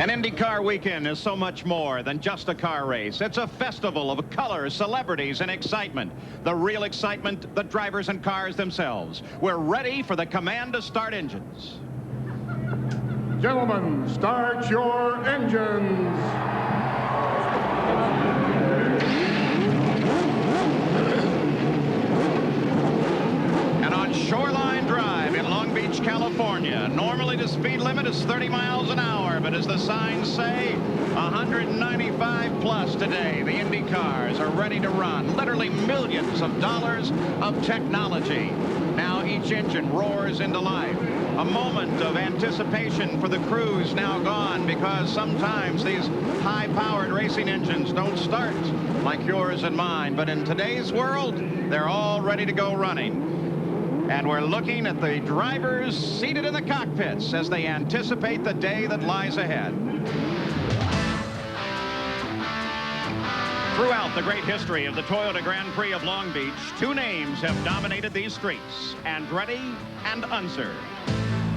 An IndyCar weekend is so much more than just a car race. It's a festival of colors, celebrities, and excitement. The real excitement, the drivers and cars themselves. We're ready for the command to start engines. Gentlemen, start your engines. And on Shoreline Drive in Long Beach, California, normally the speed limit is 30 miles an hour, but as the signs say, 195 plus today. The Indy cars are ready to run. Literally millions of dollars of technology. Now each engine roars into life. A moment of anticipation for the crews now gone, because sometimes these high-powered racing engines don't start like yours and mine. But in today's world, they're all ready to go running. And we're looking at the drivers seated in the cockpits as they anticipate the day that lies ahead. Throughout the great history of the Toyota Grand Prix of Long Beach, two names have dominated these streets, Andretti and Unser.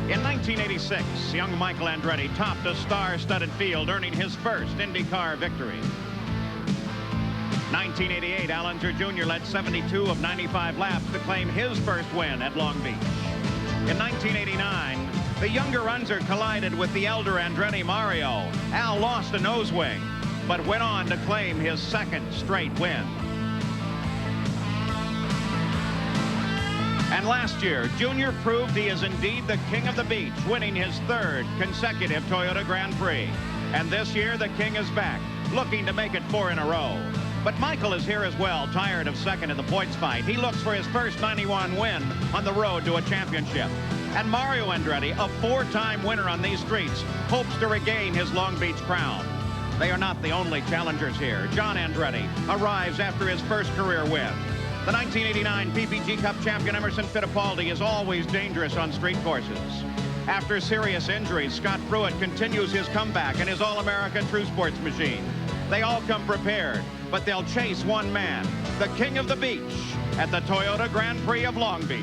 In 1986, young Michael Andretti topped a star-studded field, earning his first IndyCar victory. 1988, Al Unser Jr. led 72 of 95 laps to claim his first win at Long Beach. In 1989, the younger Unser collided with the elder Andretti Mario. Al lost a nose wing, but went on to claim his second straight win. And last year, Junior proved he is indeed the king of the beach, winning his third consecutive Toyota Grand Prix. And this year, the king is back, looking to make it 4 in a row. But Michael is here as well, tired of second in the points fight. He looks for his first 91 win on the road to a championship. And Mario Andretti, a 4-time winner on these streets, hopes to regain his Long Beach crown. They are not the only challengers here. John Andretti arrives after his first career win. The 1989 PPG Cup champion Emerson Fittipaldi is always dangerous on street courses. After serious injuries, Scott Pruitt continues his comeback in his All-American True Sports machine. They all come prepared, but they'll chase one man, the king of the beach, at the Toyota Grand Prix of Long Beach.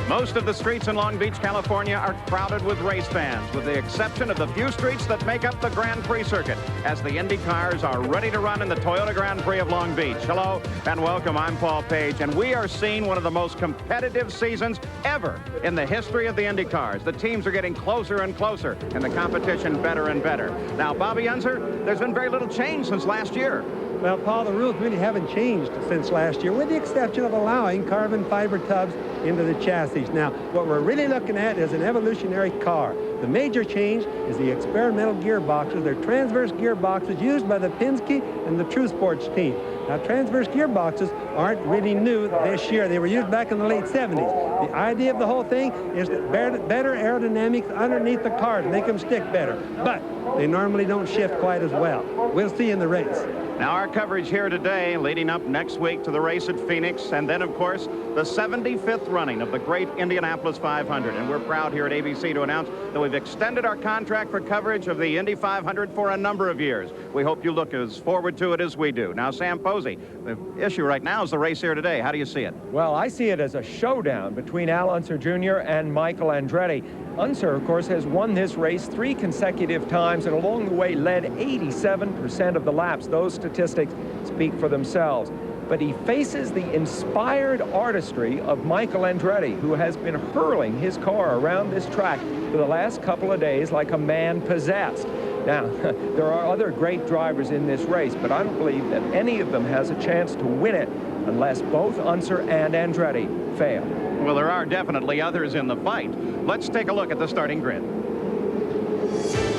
Most of the streets in Long Beach, California are crowded with race fans, with the exception of the few streets that make up the Grand Prix circuit, as the Indy cars are ready to run in the Toyota Grand Prix of Long Beach. Hello and welcome. I'm Paul Page, and we are seeing one of the most competitive seasons ever in the history of the Indy cars. The teams are getting closer and closer, and the competition better and better. Now, Bobby Unser, there's been very little change since last year. Well, Paul, the rules really haven't changed since last year, with the exception of allowing carbon fiber tubs into the chassis. Now, what we're really looking at is an evolutionary car. The major change is the experimental gearboxes. They're transverse gearboxes used by the Penske and the True Sports team. Now, transverse gearboxes aren't really new this year. They were used back in the late 70s. The idea of the whole thing is that better aerodynamics underneath the car to make them stick better. But they normally don't shift quite as well. We'll see in the race. Now, our coverage here today, leading up next week to the race at Phoenix, and then, of course, the 75th running of the great Indianapolis 500. And we're proud here at ABC to announce that we've extended our contract for coverage of the Indy 500 for a number of years. We hope you look as forward to it as we do. Now, Sam Posey, the issue right now is the race here today. How do you see it? Well, I see it as a showdown between Al Unser Jr. and Michael Andretti. Unser, of course, has won this race 3 consecutive times, and along the way led 87% of the laps. Those statistics speak for themselves. But he faces the inspired artistry of Michael Andretti, who has been hurling his car around this track for the last couple of days like a man possessed. Now, there are other great drivers in this race, but I don't believe that any of them has a chance to win it unless both Unser and Andretti fail. Well, there are definitely others in the fight. Let's take a look at the starting grid.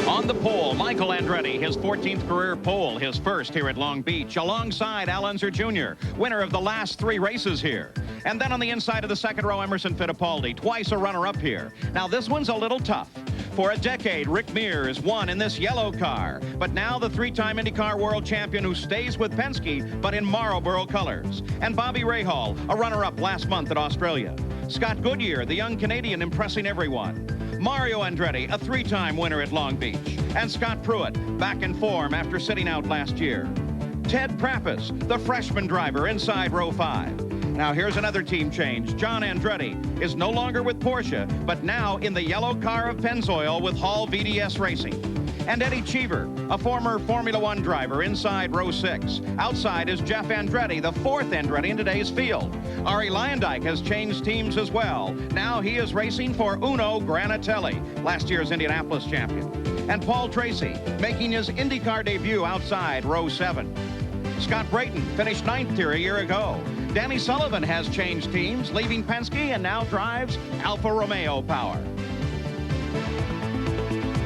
On the pole, Michael Andretti, his 14th career pole, his first here at Long Beach, alongside Al Unser Jr., winner of the last 3 races here. And then on the inside of the second row, Emerson Fittipaldi, twice a runner-up here. Now, this one's a little tough. For a decade, Rick Mears won in this yellow car, but now the three-time IndyCar world champion who stays with Penske, but in Marlboro colors. And Bobby Rahal, a runner-up last month at Australia. Scott Goodyear, the young Canadian, impressing everyone. Mario Andretti, a three-time winner at Long Beach. And Scott Pruitt, back in form after sitting out last year. Ted Prappis, the freshman driver inside row 5. Now here's another team change. John Andretti is no longer with Porsche, but now in the yellow car of Pennzoil with Hall VDS Racing. And Eddie Cheever, a former Formula One driver, inside row 6. Outside is Jeff Andretti, the fourth Andretti in today's field. Ari Luyendyk has changed teams as well. Now he is racing for Uno Granatelli, last year's Indianapolis champion. And Paul Tracy, making his IndyCar debut outside row 7. Scott Brayton finished 9th here a year ago. Danny Sullivan has changed teams, leaving Penske, and now drives Alfa Romeo Power.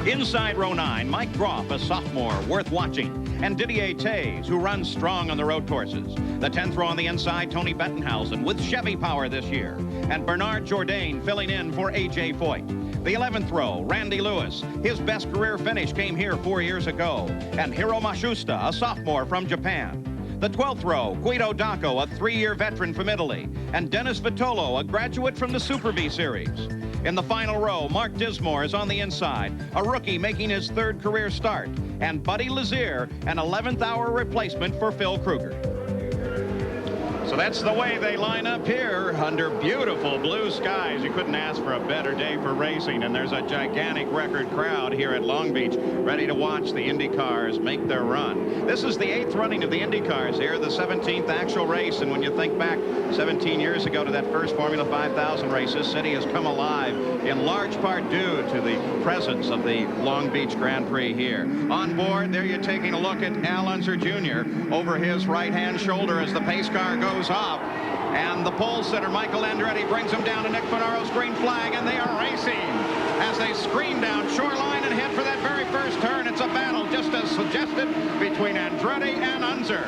Inside row 9, Mike Groff, a sophomore, worth watching, and Didier Tays, who runs strong on the road courses. The 10th row on the inside, Tony Bettenhausen, with Chevy Power this year, and Bernard Jourdain filling in for A.J. Foyt. The 11th row, Randy Lewis. His best career finish came here 4 years ago, and Hiro Matsushita, a sophomore from Japan. The 12th row, Guido Dacco, a 3-year veteran from Italy, and Dennis Vitolo, a graduate from the Super B Series. In the final row, Mark Dismore is on the inside, a rookie making his 3rd career start, and Buddy Lazier, an 11th hour replacement for Phil Kruger. So that's the way they line up here under beautiful blue skies. You couldn't ask for a better day for racing, and there's a gigantic record crowd here at Long Beach ready to watch the Indy cars make their run. This is the 8th running of the Indy cars here, the 17th actual race, and when you think back 17 years ago to that first Formula 5000 race, this city has come alive in large part due to the presence of the Long Beach Grand Prix here. On board, there you're taking a look at Al Unser Jr. over his right-hand shoulder as the pace car goes off, and the pole sitter Michael Andretti brings him down to Nick Fornaro's green flag, and they are racing as they scream down Shoreline and head for that very first turn. It's a battle, just as suggested, between Andretti and Unser.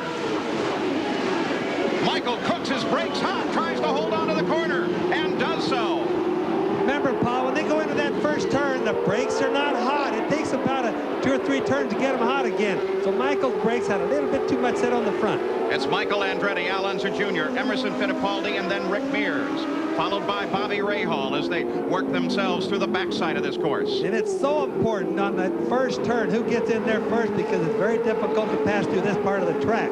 Michael cooks his brakes hot, tries to hold on to the corner, and does so. Remember, Paul, when they go into that first turn, the brakes are not hot. It takes about 2 or 3 turns to get them hot again. So Michael's brakes had a little bit too much set on the front. It's Michael Andretti, Al Unser Jr., Emerson Fittipaldi, and then Rick Mears, followed by Bobby Rahal as they work themselves through the backside of this course. And it's so important on that first turn who gets in there first, because it's very difficult to pass through this part of the track.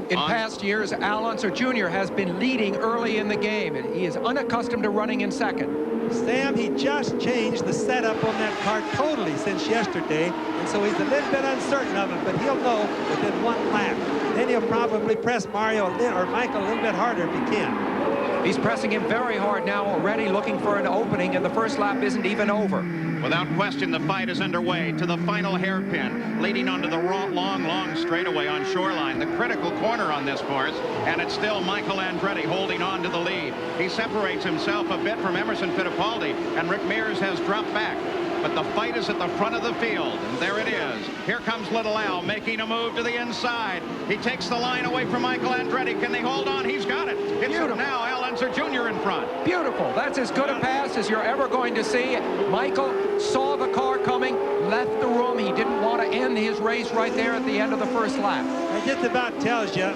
In past years, Al Unser Jr. has been leading early in the game, and he is unaccustomed to running in second. Sam, he just changed the setup on that car totally since yesterday, and so he's a little bit uncertain of it, but he'll know within 1 lap. Then he'll probably press Mario or Michael a little bit harder if he can. He's pressing him very hard now already, looking for an opening, and the first lap isn't even over. Without question, the fight is underway to the final hairpin, leading onto the long straightaway on Shoreline, the critical corner on this course, and it's still Michael Andretti holding on to the lead. He separates himself a bit from Emerson Fittipaldi, and Rick Mears has dropped back. But the fight is at the front of the field, and there it is. Here comes Little Al making a move to the inside. He takes the line away from Michael Andretti. Can they hold on? He's got it. It's now Al Unser Jr. in front. Beautiful. That's as good a pass as you're ever going to see. Michael saw the car coming, left the room. He didn't want to end his race right there at the end of the first lap. It just about tells you,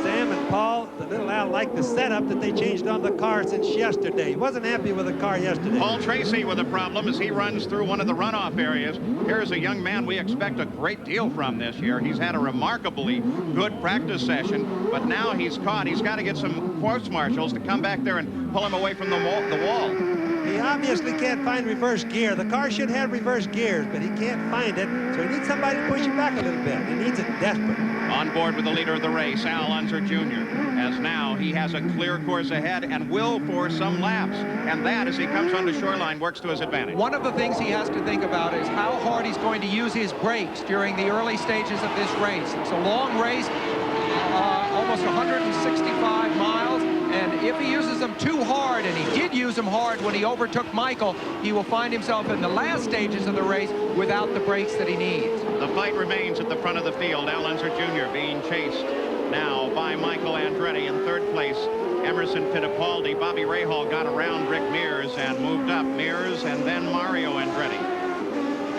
Sam and Paul, the Little Al liked the setup that they changed on the car since yesterday. He wasn't happy with the car yesterday. Paul Tracy with a problem as he runs through one of the runoff areas. Here's a young man we expect a great deal from this year. He's had a remarkably good practice session, but now he's caught. He's got to get some course marshals to come back there and pull him away from the wall. He obviously can't find reverse gear. The car should have reverse gears, but he can't find it, so he needs somebody to push him back a little bit. He needs it desperate. On board with the leader of the race, Al Unser Jr., as now he has a clear course ahead and will for some laps. And that, as he comes onto Shoreline, works to his advantage. One of the things he has to think about is how hard he's going to use his brakes during the early stages of this race. It's a long race, almost 165 miles. And if he uses them too hard, and he did use them hard when he overtook Michael, he will find himself in the last stages of the race without the brakes that he needs. The fight remains at the front of the field. Al Unser Jr. being chased now by Michael Andretti. In third place, Emerson Fittipaldi. Bobby Rahal got around Rick Mears and moved up. Mears and then Mario Andretti.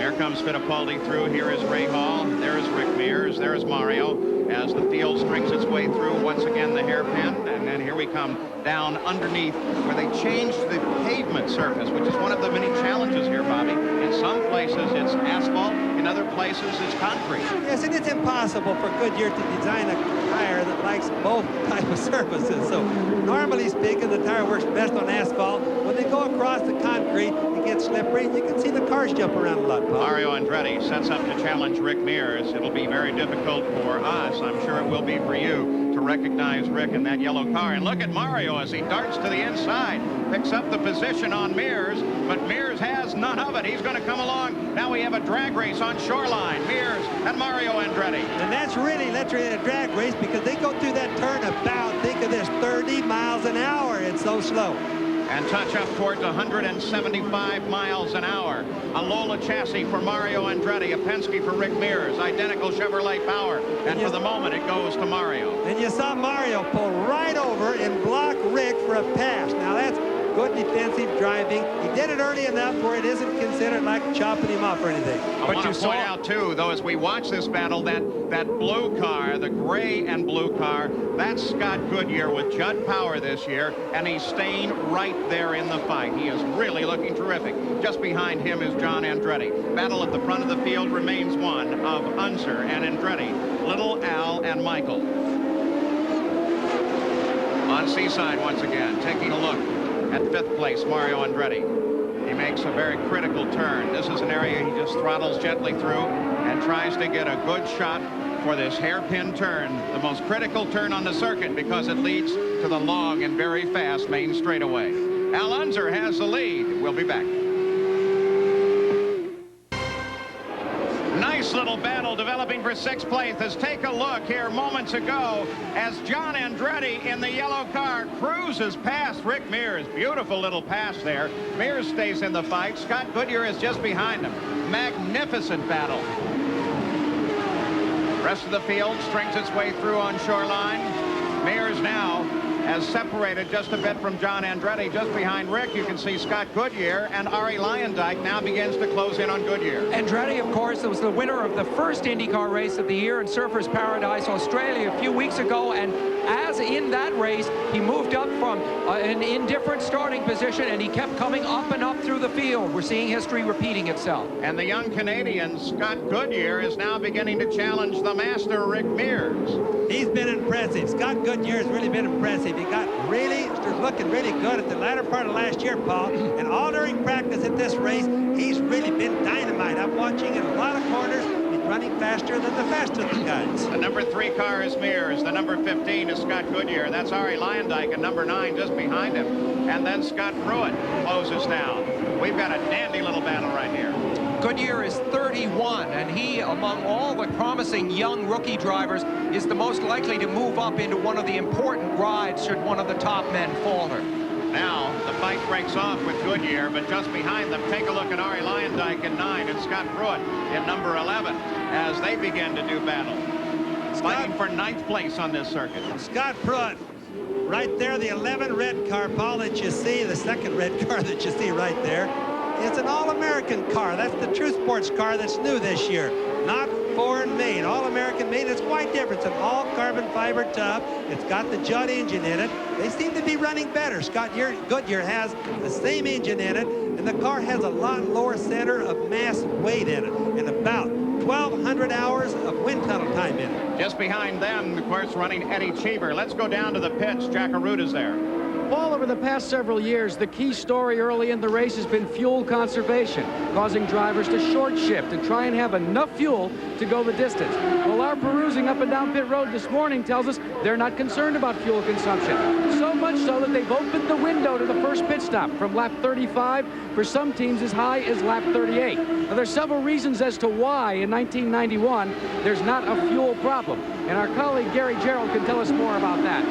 There comes Fittipaldi through. Here is Ray Hall. There is Rick Mears. There is Mario. As the field strings its way through once again the hairpin, and then here we come down underneath where they changed the pavement surface, which is one of the many challenges here, Bobby. In some places it's asphalt, in other places it's concrete. Yes, and it's impossible for Goodyear to design a tire that likes both type of surfaces. So normally speaking, the tire works best on asphalt. When they go across the concrete, it gets slippery, and you can see the cars jump around a lot, Paul. Mario Andretti sets up to challenge Rick Mears. It'll be very difficult for us. I'm sure it will be for you to recognize Rick in that yellow car. And look at Mario as he darts to the inside, picks up the position on Mears, but Mears has none of it. He's going to come along. Now we have a drag race on Shoreline. Mears and Mario Andretti. And that's really literally a drag race because they go through that turn about, think of this, 30 miles an hour. It's so slow. And touch up towards 175 miles an hour. A Lola chassis for Mario Andretti, a Penske for Rick Mears, identical Chevrolet power. And for the moment, it goes to Mario. And you saw Mario pull right over and block Rick for a pass. Now that's good defensive driving. He did it early enough where it isn't considered like chopping him off or anything. I want to point out, too, though, as we watch this battle, that blue car, the gray and blue car, that's Scott Goodyear with Judd Power this year, and he's staying right there in the fight. He is really looking terrific. Just behind him is John Andretti. Battle at the front of the field remains one of Unser and Andretti, Little Al and Michael. On Seaside once again, taking a look at 5th place, Mario Andretti. He makes a very critical turn. This is an area he just throttles gently through and tries to get a good shot for this hairpin turn, the most critical turn on the circuit because it leads to the long and very fast main straightaway. Al Unser has the lead. We'll be back. Nice little battle developing for 6th place. Let's take a look here moments ago as John Andretti in the yellow car cruises past Rick Mears. Beautiful little pass there. Mears stays in the fight. Scott Goodyear is just behind him. Magnificent battle. Rest of the field strings its way through on Shoreline. Mears now has separated just a bit from John Andretti. Just behind Rick, you can see Scott Goodyear, and Arie Luyendyk now begins to close in on Goodyear. Andretti, of course, was the winner of the first IndyCar race of the year in Surfers Paradise, Australia, a few weeks ago, and as in that race, he moved up from an indifferent starting position, and he kept coming up and up through the field. We're seeing history repeating itself. And the young Canadian, Scott Goodyear, is now beginning to challenge the master, Rick Mears. He's been impressive. Scott Goodyear has really been impressive. He got really, looking really good at the latter part of last year, Paul. And all during practice at this race, he's really been dynamite. I'm watching in a lot of corners. He's running faster than the fastest of the guys. The number 3 car is Mears. The number 15 is Scott Goodyear. That's Arie Luyendyk, and number 9 just behind him. And then Scott Pruitt closes down. We've got a dandy little battle right here. Goodyear is 31, and he, among all the promising young rookie drivers, is the most likely to move up into one of the important rides should one of the top men falter. Now, the fight breaks off with Goodyear, but just behind them, take a look at Arie Luyendyk in 9 and Scott Pruitt in number 11 as they begin to do battle. Fighting for 9th place on this circuit. Scott Pruitt, right there, the 11 red car, Paul, that you see, the second red car that you see right there. It's an All-American car. That's the True Sports car that's new this year. Not foreign made, All-American made. It's quite different. It's an all-carbon fiber tub. It's got the Judd engine in it. They seem to be running better. Scott Goodyear has the same engine in it, and the car has a lot lower center of mass weight in it, and about 1,200 hours of wind tunnel time in it. Just behind them, of course, running Eddie Cheever. Let's go down to the pits. Jack Aruta's there. All over the past several years, the key story early in the race has been fuel conservation, causing drivers to short shift and try and have enough fuel to go the distance. Well, our perusing up and down pit road this morning tells us they're not concerned about fuel consumption. So much so that they've opened the window to the first pit stop from lap 35, for some teams as high as lap 38. Now, there's several reasons as to why in 1991 there's not a fuel problem, and our colleague Gary Gerald can tell us more about that.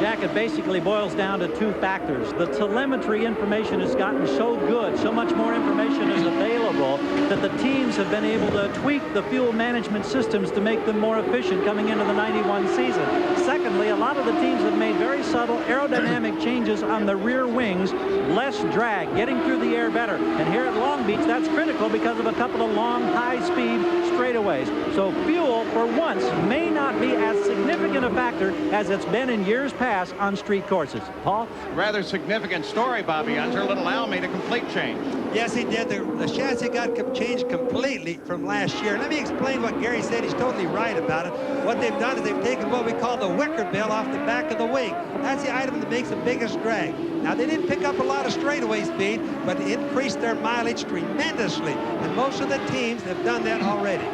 Jack, it basically boils down to two factors. The telemetry information has gotten so good, so much more information is available, that the teams have been able to tweak the fuel management systems to make them more efficient coming into the 91 season. Secondly, a lot of the teams have made very subtle aerodynamic changes on the rear wings, less drag, getting through the air better. And here at Long Beach, that's critical because of a couple of long, high-speed straightaways. So fuel, for once, may not be as significant a factor as it's been in years past on street courses. Paul? Rather significant story, Bobby Unser. Little Al made a complete change. Yes, he did. The chassis got changed completely from last year. Let me explain what Gary said. He's totally right about it. What they've done is they've taken what we call the wicker bill off the back of the wing. That's the item that makes the biggest drag. Now, they didn't pick up a lot of straightaway speed, but increased their mileage tremendously. And most of the teams have done that already.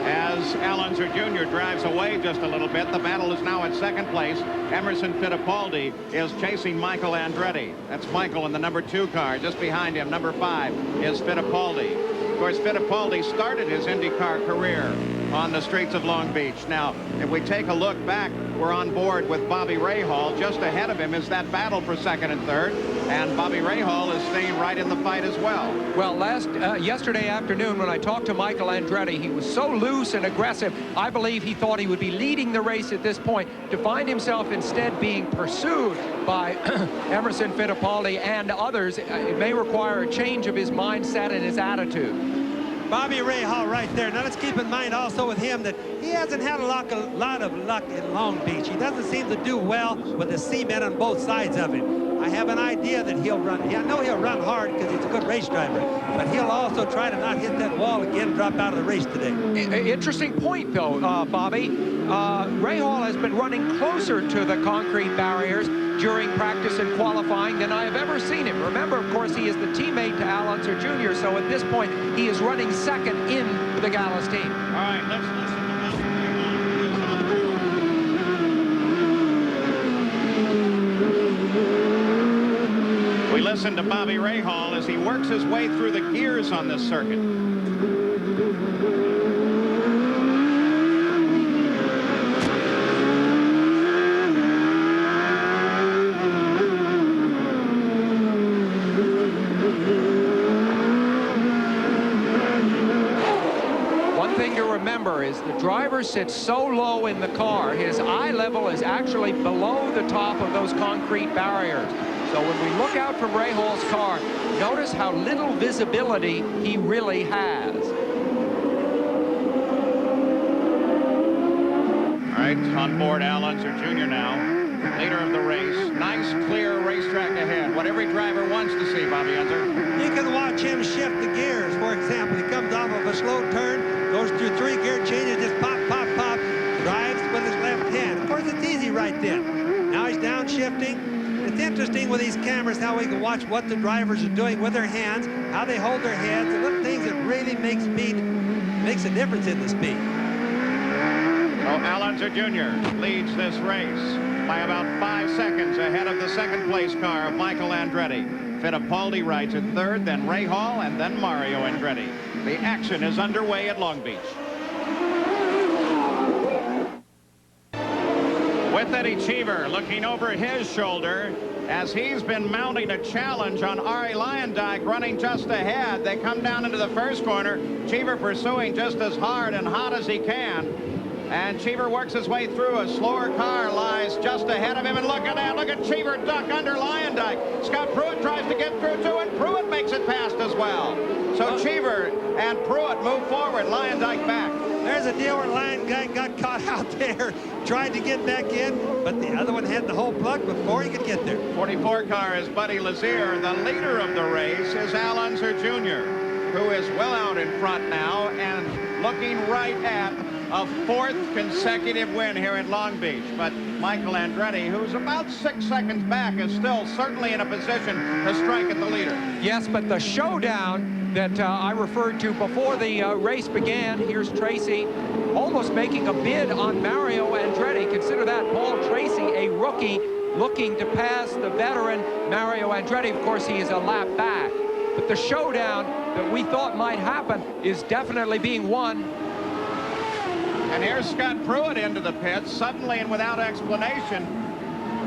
As Al Unser Jr. drives away just a little bit, the battle is now at second place. Emerson Fittipaldi is chasing Michael Andretti. That's Michael in the number 2 car. Just behind him, number 5, is Fittipaldi. Of course, Fittipaldi started his IndyCar career on the streets of Long Beach. Now, if we take a look back, we're on board with Bobby Rahal. Just ahead of him is that battle for second and third, and Bobby Rahal is staying right in the fight as well. Well, yesterday afternoon when I talked to Michael Andretti, he was so loose and aggressive, I believe he thought he would be leading the race at this point, to find himself instead being pursued by Emerson Fittipaldi and others. It may require a change of his mindset and his attitude. Bobby Rahal right there. Now let's keep in mind also with him that he hasn't had a lot of luck in Long Beach. He doesn't seem to do well with the cement on both sides of him. I have an idea that he'll run. I know he'll run hard because he's a good race driver, but he'll also try to not hit that wall again and drop out of the race today. Interesting point, though, Bobby. Rahal has been running closer to the concrete barriers during practice and qualifying than I have ever seen him. Remember, of course, he is the teammate to Al Unser Jr., so at this point, he is running second in the Gallus team. All right, let's listen to We listen to Bobby Rahal as he works his way through the gears on this circuit. Is the driver sits so low in the car, his eye level is actually below the top of those concrete barriers. So when we look out from Rahal's car, notice how little visibility he really has. All right, on board Al Unser Jr. now, leader of the race. Nice, clear racetrack ahead. What every driver wants to see, Bobby Unser. You can watch him shift the gears. For example, he comes off of a slow turn, goes through 3 gear changes, just pop, pop, pop, drives with his left hand. Of course, it's easy right then. Now he's downshifting. It's interesting with these cameras how we can watch what the drivers are doing with their hands, how they hold their heads, and little things that really makes a difference in the speed. So Al Unser Jr. leads this race by about 5 seconds ahead of the second place car of Michael Andretti. Fittipaldi rides in third, then Rahal, and then Mario Andretti. The action is underway at Long Beach. With Eddie Cheever looking over his shoulder as he's been mounting a challenge on Arie Luyendyk, running just ahead. They come down into the first corner. Cheever pursuing just as hard and hot as he can. And Cheever works his way through. A slower car lies just ahead of him. And look at that. Look at Cheever duck under Luyendyk. Scott Pruitt tries to get through too, and Pruitt makes it past as well. So Cheever and Pruitt move forward. Luyendyk back. There's a deal where Luyendyk got caught out there, tried to get back in, but the other one had the whole plug before he could get there. 44 car is Buddy Lazier. The leader of the race is Al Unser Jr., who is well out in front now and looking right at a 4th consecutive win here at Long Beach. But Michael Andretti, who's about 6 seconds back, is still certainly in a position to strike at the leader. Yes, but the showdown that I referred to before the race began, here's Tracy almost making a bid on Mario Andretti. Consider that, Paul Tracy, a rookie, looking to pass the veteran Mario Andretti. Of course, he is a lap back. But the showdown that we thought might happen is definitely being won. And here's Scott Pruitt into the pits, suddenly and without explanation.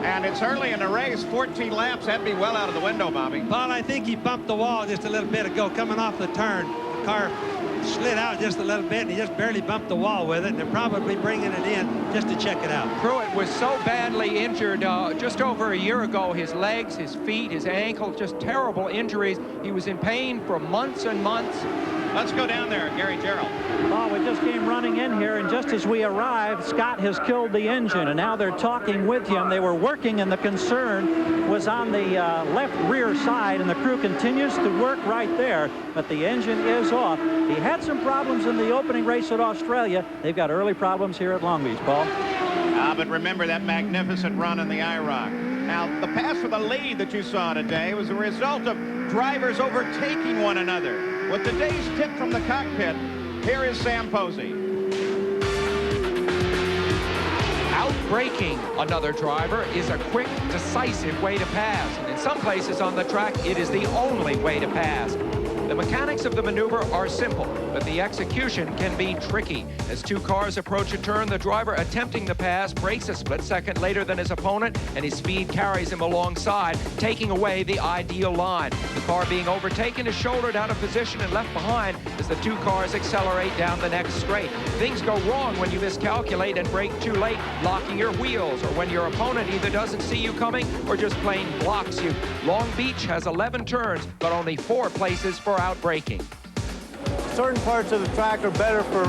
And it's early in the race, 14 laps. That'd be well out of the window, Bobby. Paul, I think he bumped the wall just a little bit ago coming off the turn. The car slid out just a little bit, and he just barely bumped the wall with it, and they're probably bringing it in just to check it out. Pruitt was so badly injured just over a year ago. His legs, his feet, his ankle, just terrible injuries. He was in pain for months and months. Let's go down there, Gary Gerald. Well, we just came running in here, and just as we arrived, Scott has killed the engine, and now they're talking with him. They were working, and the concern was on the left rear side, and the crew continues to work right there, but the engine is off. He had some problems in the opening race at Australia. They've got early problems here at Long Beach, Paul. But remember that magnificent run in the IROC. Now, the pass for the lead that you saw today was a result of drivers overtaking one another. With today's tip from the cockpit, here is Sam Posey. Outbraking another driver is a quick, decisive way to pass. And in some places on the track, it is the only way to pass. The mechanics of the maneuver are simple, but the execution can be tricky. As two cars approach a turn, the driver attempting the pass brakes a split second later than his opponent, and his speed carries him alongside, taking away the ideal line. The car being overtaken is shouldered out of position and left behind as the two cars accelerate down the next straight. Things go wrong when you miscalculate and brake too late, locking your wheels, or when your opponent either doesn't see you coming or just plain blocks you. Long Beach has 11 turns, but only 4 places for outbraking. Certain parts of the track are better for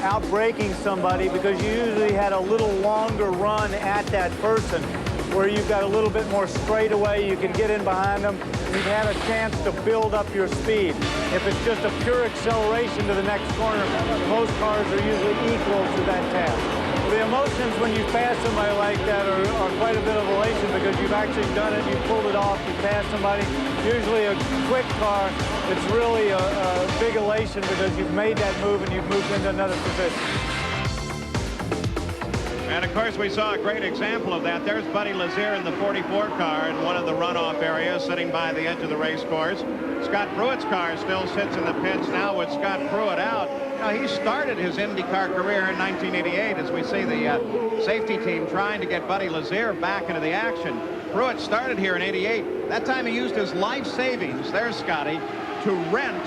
outbraking somebody because you usually had a little longer run at that person where you've got a little bit more straightaway, you can get in behind them, you've had a chance to build up your speed. If it's just a pure acceleration to the next corner, most cars are usually equal to that task. The emotions when you pass somebody like that are quite a bit of elation because you've actually done it, you pulled it off, you passed somebody. Usually a quick car, it's really a big elation because you've made that move and you've moved into another position. And of course, we saw a great example of that. There's Buddy Lazier in the 44 car in one of the runoff areas sitting by the edge of the race course. Scott Pruitt's car still sits in the pits now with Scott Pruitt out. You know, he started his IndyCar career in 1988 as we see the safety team trying to get Buddy Lazier back into the action. Pruitt started here in 88. That time he used his life savings, there's Scotty, to rent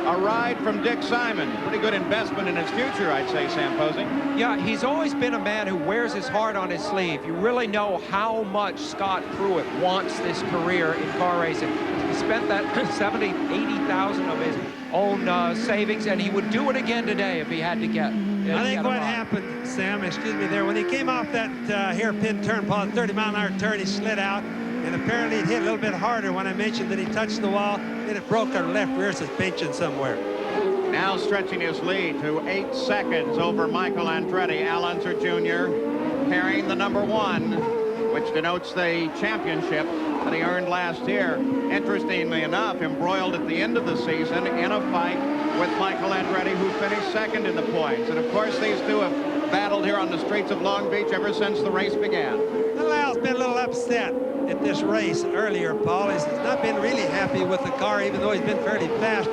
a ride from Dick Simon. Pretty good investment in his future, I'd say, Sam Posey. Yeah, he's always been a man who wears his heart on his sleeve. You really know how much Scott Pruitt wants this career in car racing. He spent that 70, 80,000 of his own savings, and he would do it again today if he had to get. I think what happened, Sam, excuse me there, when he came off that hairpin turn, Paul, 30-mile-an-hour turn, he slid out, and apparently it hit a little bit harder when I mentioned that he touched the wall, and it broke our left rear suspension somewhere. Now stretching his lead to 8 seconds over Michael Andretti. Al Unser Jr. carrying the number 1, which denotes the championship that he earned last year. Interestingly enough, embroiled at the end of the season in a fight with Michael Andretti, who finished second in the points. And of course, these two have battled here on the streets of Long Beach ever since the race began. Well, Al's been a little upset at this race earlier, Paul. He's not been really happy with the car, even though he's been fairly fast.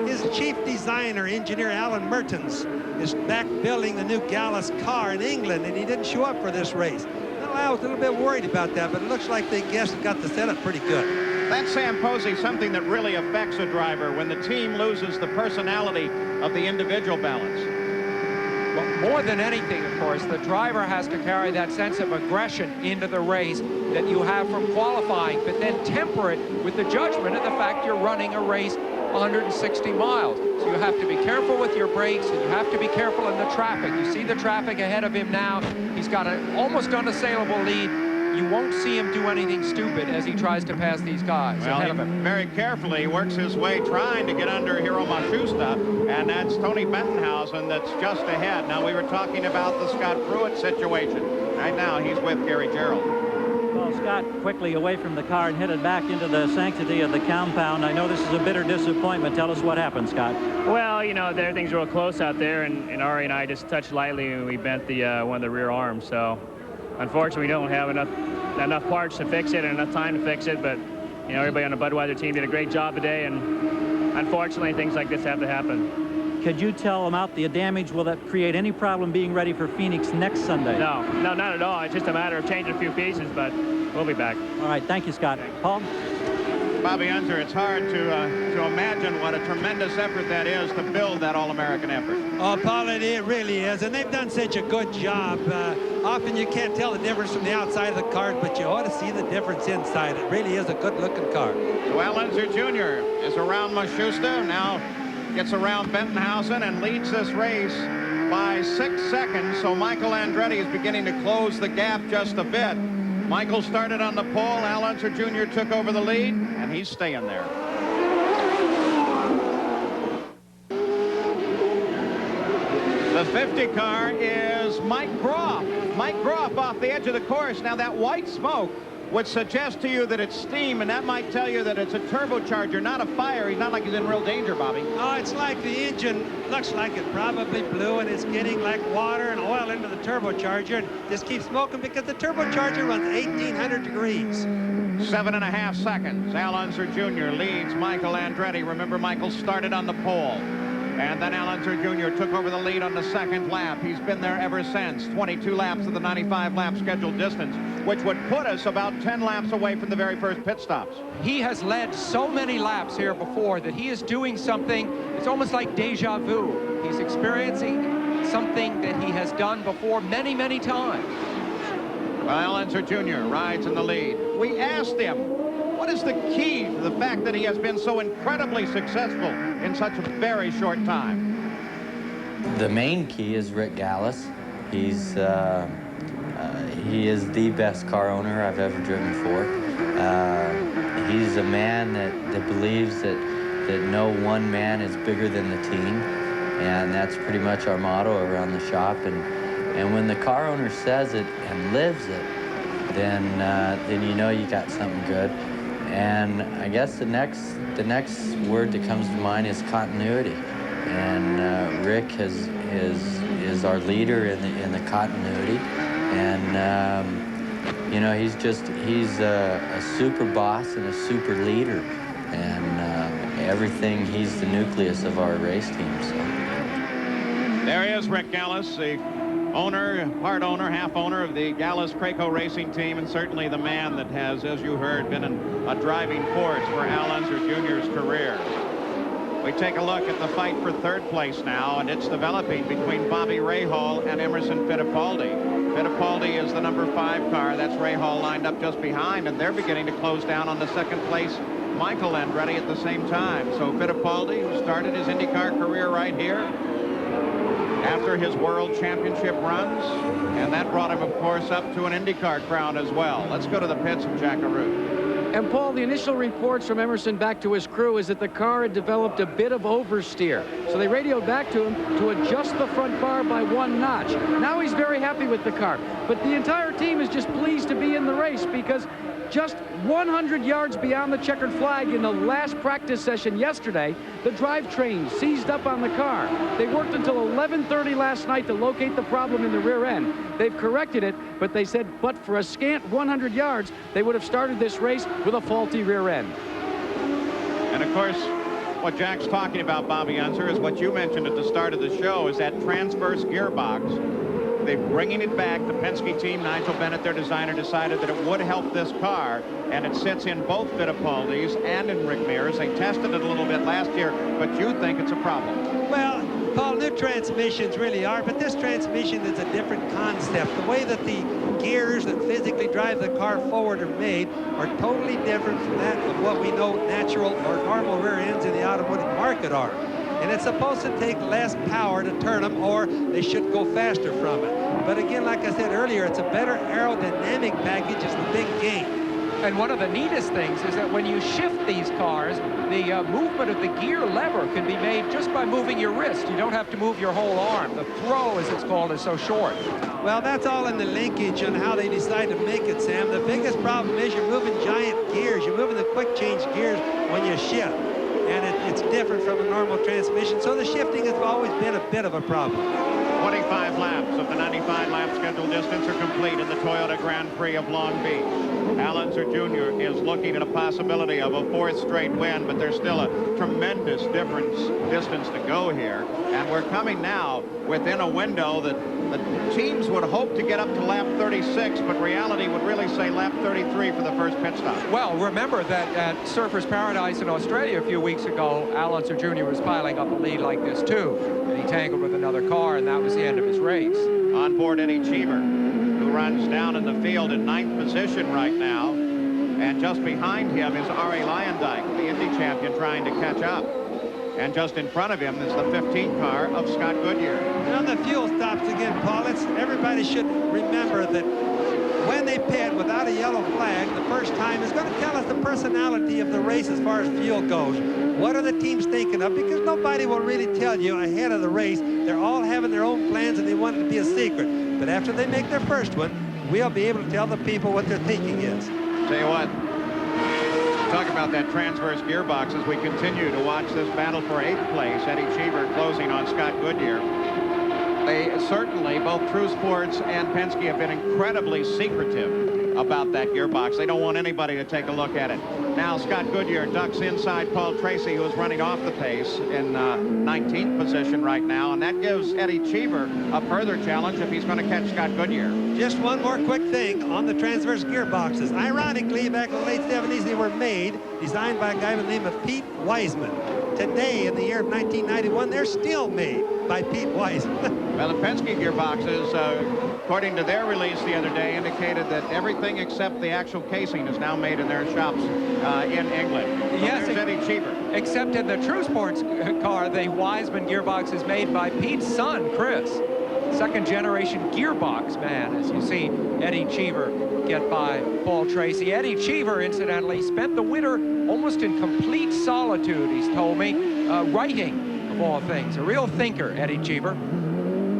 His chief designer, engineer Alan Mertens, is back building the new Gallus car in England, and he didn't show up for this race. I was a little bit worried about that, but it looks like they got the setup pretty good. That's, Sam Posey, something that really affects a driver when the team loses the personality of the individual balance. Well, more than anything, of course, the driver has to carry that sense of aggression into the race that you have from qualifying, but then temper it with the judgment of the fact you're running a race 160 miles. So you have to be careful with your brakes, and you have to be careful in the traffic. You see the traffic ahead of him now. He's got an almost unassailable lead. You won't see him do anything stupid as he tries to pass these guys ahead of him. Very carefully works his way trying to get under Hiro Matsushita, and that's Tony Bettenhausen that's just ahead. Now, we were talking about the Scott Pruitt situation. Right now, he's with Gary Gerald. Well, Scott quickly away from the car and headed back into the sanctity of the compound. I know this is a bitter disappointment. Tell us what happened, Scott. Well, you know, everything's real close out there, and Ari and I just touched lightly, and we bent the one of the rear arms. So, unfortunately, we don't have enough parts to fix it and enough time to fix it. But, you know, everybody on the Budweiser team did a great job today, and unfortunately, things like this have to happen. could you tell them out the damage? Will that create any problem being ready for Phoenix next Sunday? No, not at all. It's just a matter of changing a few pieces, but we'll be back. All right, thank you, Scott. Paul? Bobby Unser, it's hard to imagine what a tremendous effort that is to build that All-American effort. Oh, Paul, it really is, and they've done such a good job. Often you can't tell the difference from the outside of the car, but you ought to see the difference inside. It really is a good-looking car. So Al Unser Jr. is around Maschusta, now gets around Bentonhausen and leads this race by 6 seconds. So Michael Andretti is beginning to close the gap just a bit. Michael started on the pole. Al Unser Jr. took over the lead, and he's staying there. The 50 car is Mike Groff. Mike Groff off the edge of the course. Now that white smoke would suggest to you that it's steam, and that might tell you that it's a turbocharger, not a fire. He's not like he's in real danger, Bobby. Oh, it's like the engine looks like it probably blew, and it's getting like water and oil into the turbocharger, and just keeps smoking because the turbocharger runs 1,800 degrees. 7.5 seconds. Al Unser Jr. leads Michael Andretti. Remember, Michael started on the pole. And then Al Unser Jr. took over the lead on the second lap. He's been there ever since. 22 laps of the 95-lap scheduled distance, which would put us about 10 laps away from the very first pit stops. He has led so many laps here before that he is doing something. It's almost like deja vu. He's experiencing something that he has done before many, many times. Well, Al Unser Jr. rides in the lead. We asked him, what is the key to the fact that he has been so incredibly successful in such a very short time? The main key is Rick Gallis. He is the best car owner I've ever driven for. He's a man that believes that no one man is bigger than the team, and that's pretty much our motto around the shop. And when the car owner says it and lives it, then you know you got something good. And I guess the next word that comes to mind is continuity. And Rick is our leader in the continuity. And you know, he's a super boss and a super leader. And everything, he's the nucleus of our race team. So there he is, Rick Gallis, the owner, part owner, half owner of the Gallis-Craco racing team, and certainly the man that has, as you heard, been a driving force for Al Unser Jr.'s career. We take a look at the fight for third place now, and it's developing between Bobby Rahal and Emerson Fittipaldi. Fittipaldi is the number 5 car. That's Rahal lined up just behind, and they're beginning to close down on the second place Michael Andretti at the same time. So Fittipaldi, who started his IndyCar career right here after his world championship runs, and that brought him, of course, up to an IndyCar crown as well. Let's go to the pits of Jack Arute. And Paul, the initial reports from Emerson back to his crew is that the car had developed a bit of oversteer. So they radioed back to him to adjust the front bar by 1 notch. Now he's very happy with the car. But the entire team is just pleased to be in the race because just 100 yards beyond the checkered flag in the last practice session yesterday, the drivetrain seized up on the car. They worked until 11:30 last night to locate the problem in the rear end. They've corrected it, but they said, but for a scant 100 yards, they would have started this race with a faulty rear end. And of course, what Jack's talking about, Bobby Unser, is what you mentioned at the start of the show, is that transverse gearbox. They're bringing it back. The Penske team, Nigel Bennett, their designer, decided that it would help this car, and it sits in both Fittipaldi's and in Rick Mears. They tested it a little bit last year, but you think it's a problem. Well, Paul, new transmissions really are, but this transmission is a different concept. The way that the gears that physically drive the car forward are made are totally different from that of what we know natural or normal rear ends in the automotive market are. And it's supposed to take less power to turn them, or they should go faster from it. But again, like I said earlier, it's a better aerodynamic package is the big gain. And one of the neatest things is that when you shift these cars, the movement of the gear lever can be made just by moving your wrist. You don't have to move your whole arm. The throw, as it's called, is so short. Well, that's all in the linkage and how they decide to make it, Sam. The biggest problem is you're moving giant gears. You're moving the quick change gears when you shift. And it's different from a normal transmission, so the shifting has always been a bit of a problem. 25 laps of the 95-lap scheduled distance are complete in the Toyota Grand Prix of Long Beach. Al Unser Jr. is looking at a possibility of a 4th straight win, but there's still a tremendous distance to go here. And we're coming now within a window that the teams would hope to get up to lap 36, but reality would really say lap 33 for the first pit stop. Well, remember that at Surfers Paradise in Australia a few weeks ago, Al Unser Jr. was piling up a lead like this too, and he tangled with another car, and that was the end of his race. On board Eddie Cheever, who runs down in the field in 9th position right now, and just behind him is R.A. Lyondike, the Indy champion, trying to catch up. And just in front of him is the 15th car of Scott Goodyear. And on the fuel stops again, Paul, everybody should remember that when they pit without a yellow flag the first time is going to tell us the personality of the race as far as fuel goes. What are the teams thinking of? Because nobody will really tell you ahead of the race. They're all having their own plans and they want it to be a secret. But after they make their first one, we'll be able to tell the people what their thinking is. Tell you what, talk about that transverse gearbox as we continue to watch this battle for 8th place. Eddie Cheever closing on Scott Goodyear. They certainly, both True Sports and Penske, have been incredibly secretive about that gearbox. They don't want anybody to take a look at it. Now Scott Goodyear ducks inside Paul Tracy, who is running off the pace in 19th position right now, and that gives Eddie Cheever a further challenge if he's going to catch Scott Goodyear. Just one more quick thing on the transverse gearboxes. Ironically, back in the late 70s, they were made, designed by a guy by the name of Pete Wiseman. Today, in the year of 1991, they're still made by Pete Wiseman. Well, the Penske gearboxes, according to their release the other day, indicated that everything except the actual casing is now made in their shops in England. So yes, there's Eddie Cheever. Except in the True Sports car, the Wiseman gearbox is made by Pete's son, Chris. Second generation gearbox man, as you see Eddie Cheever get by Paul Tracy. Eddie Cheever, incidentally, spent the winter almost in complete solitude, he's told me, writing, of all things. A real thinker, Eddie Cheever.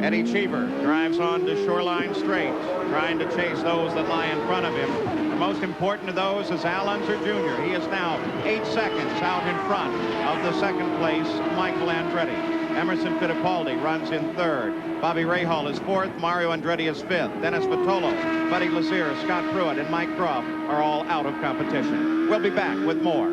Eddie Cheever drives on to Shoreline Straight, trying to chase those that lie in front of him. The most important of those is Al Unser Jr. He is now 8 seconds out in front of the 2nd place Michael Andretti. Emerson Fittipaldi runs in 3rd. Bobby Rahal is 4th. Mario Andretti is 5th. Dennis Vitolo, Buddy Lazier, Scott Pruitt, and Mike Croft are all out of competition. We'll be back with more.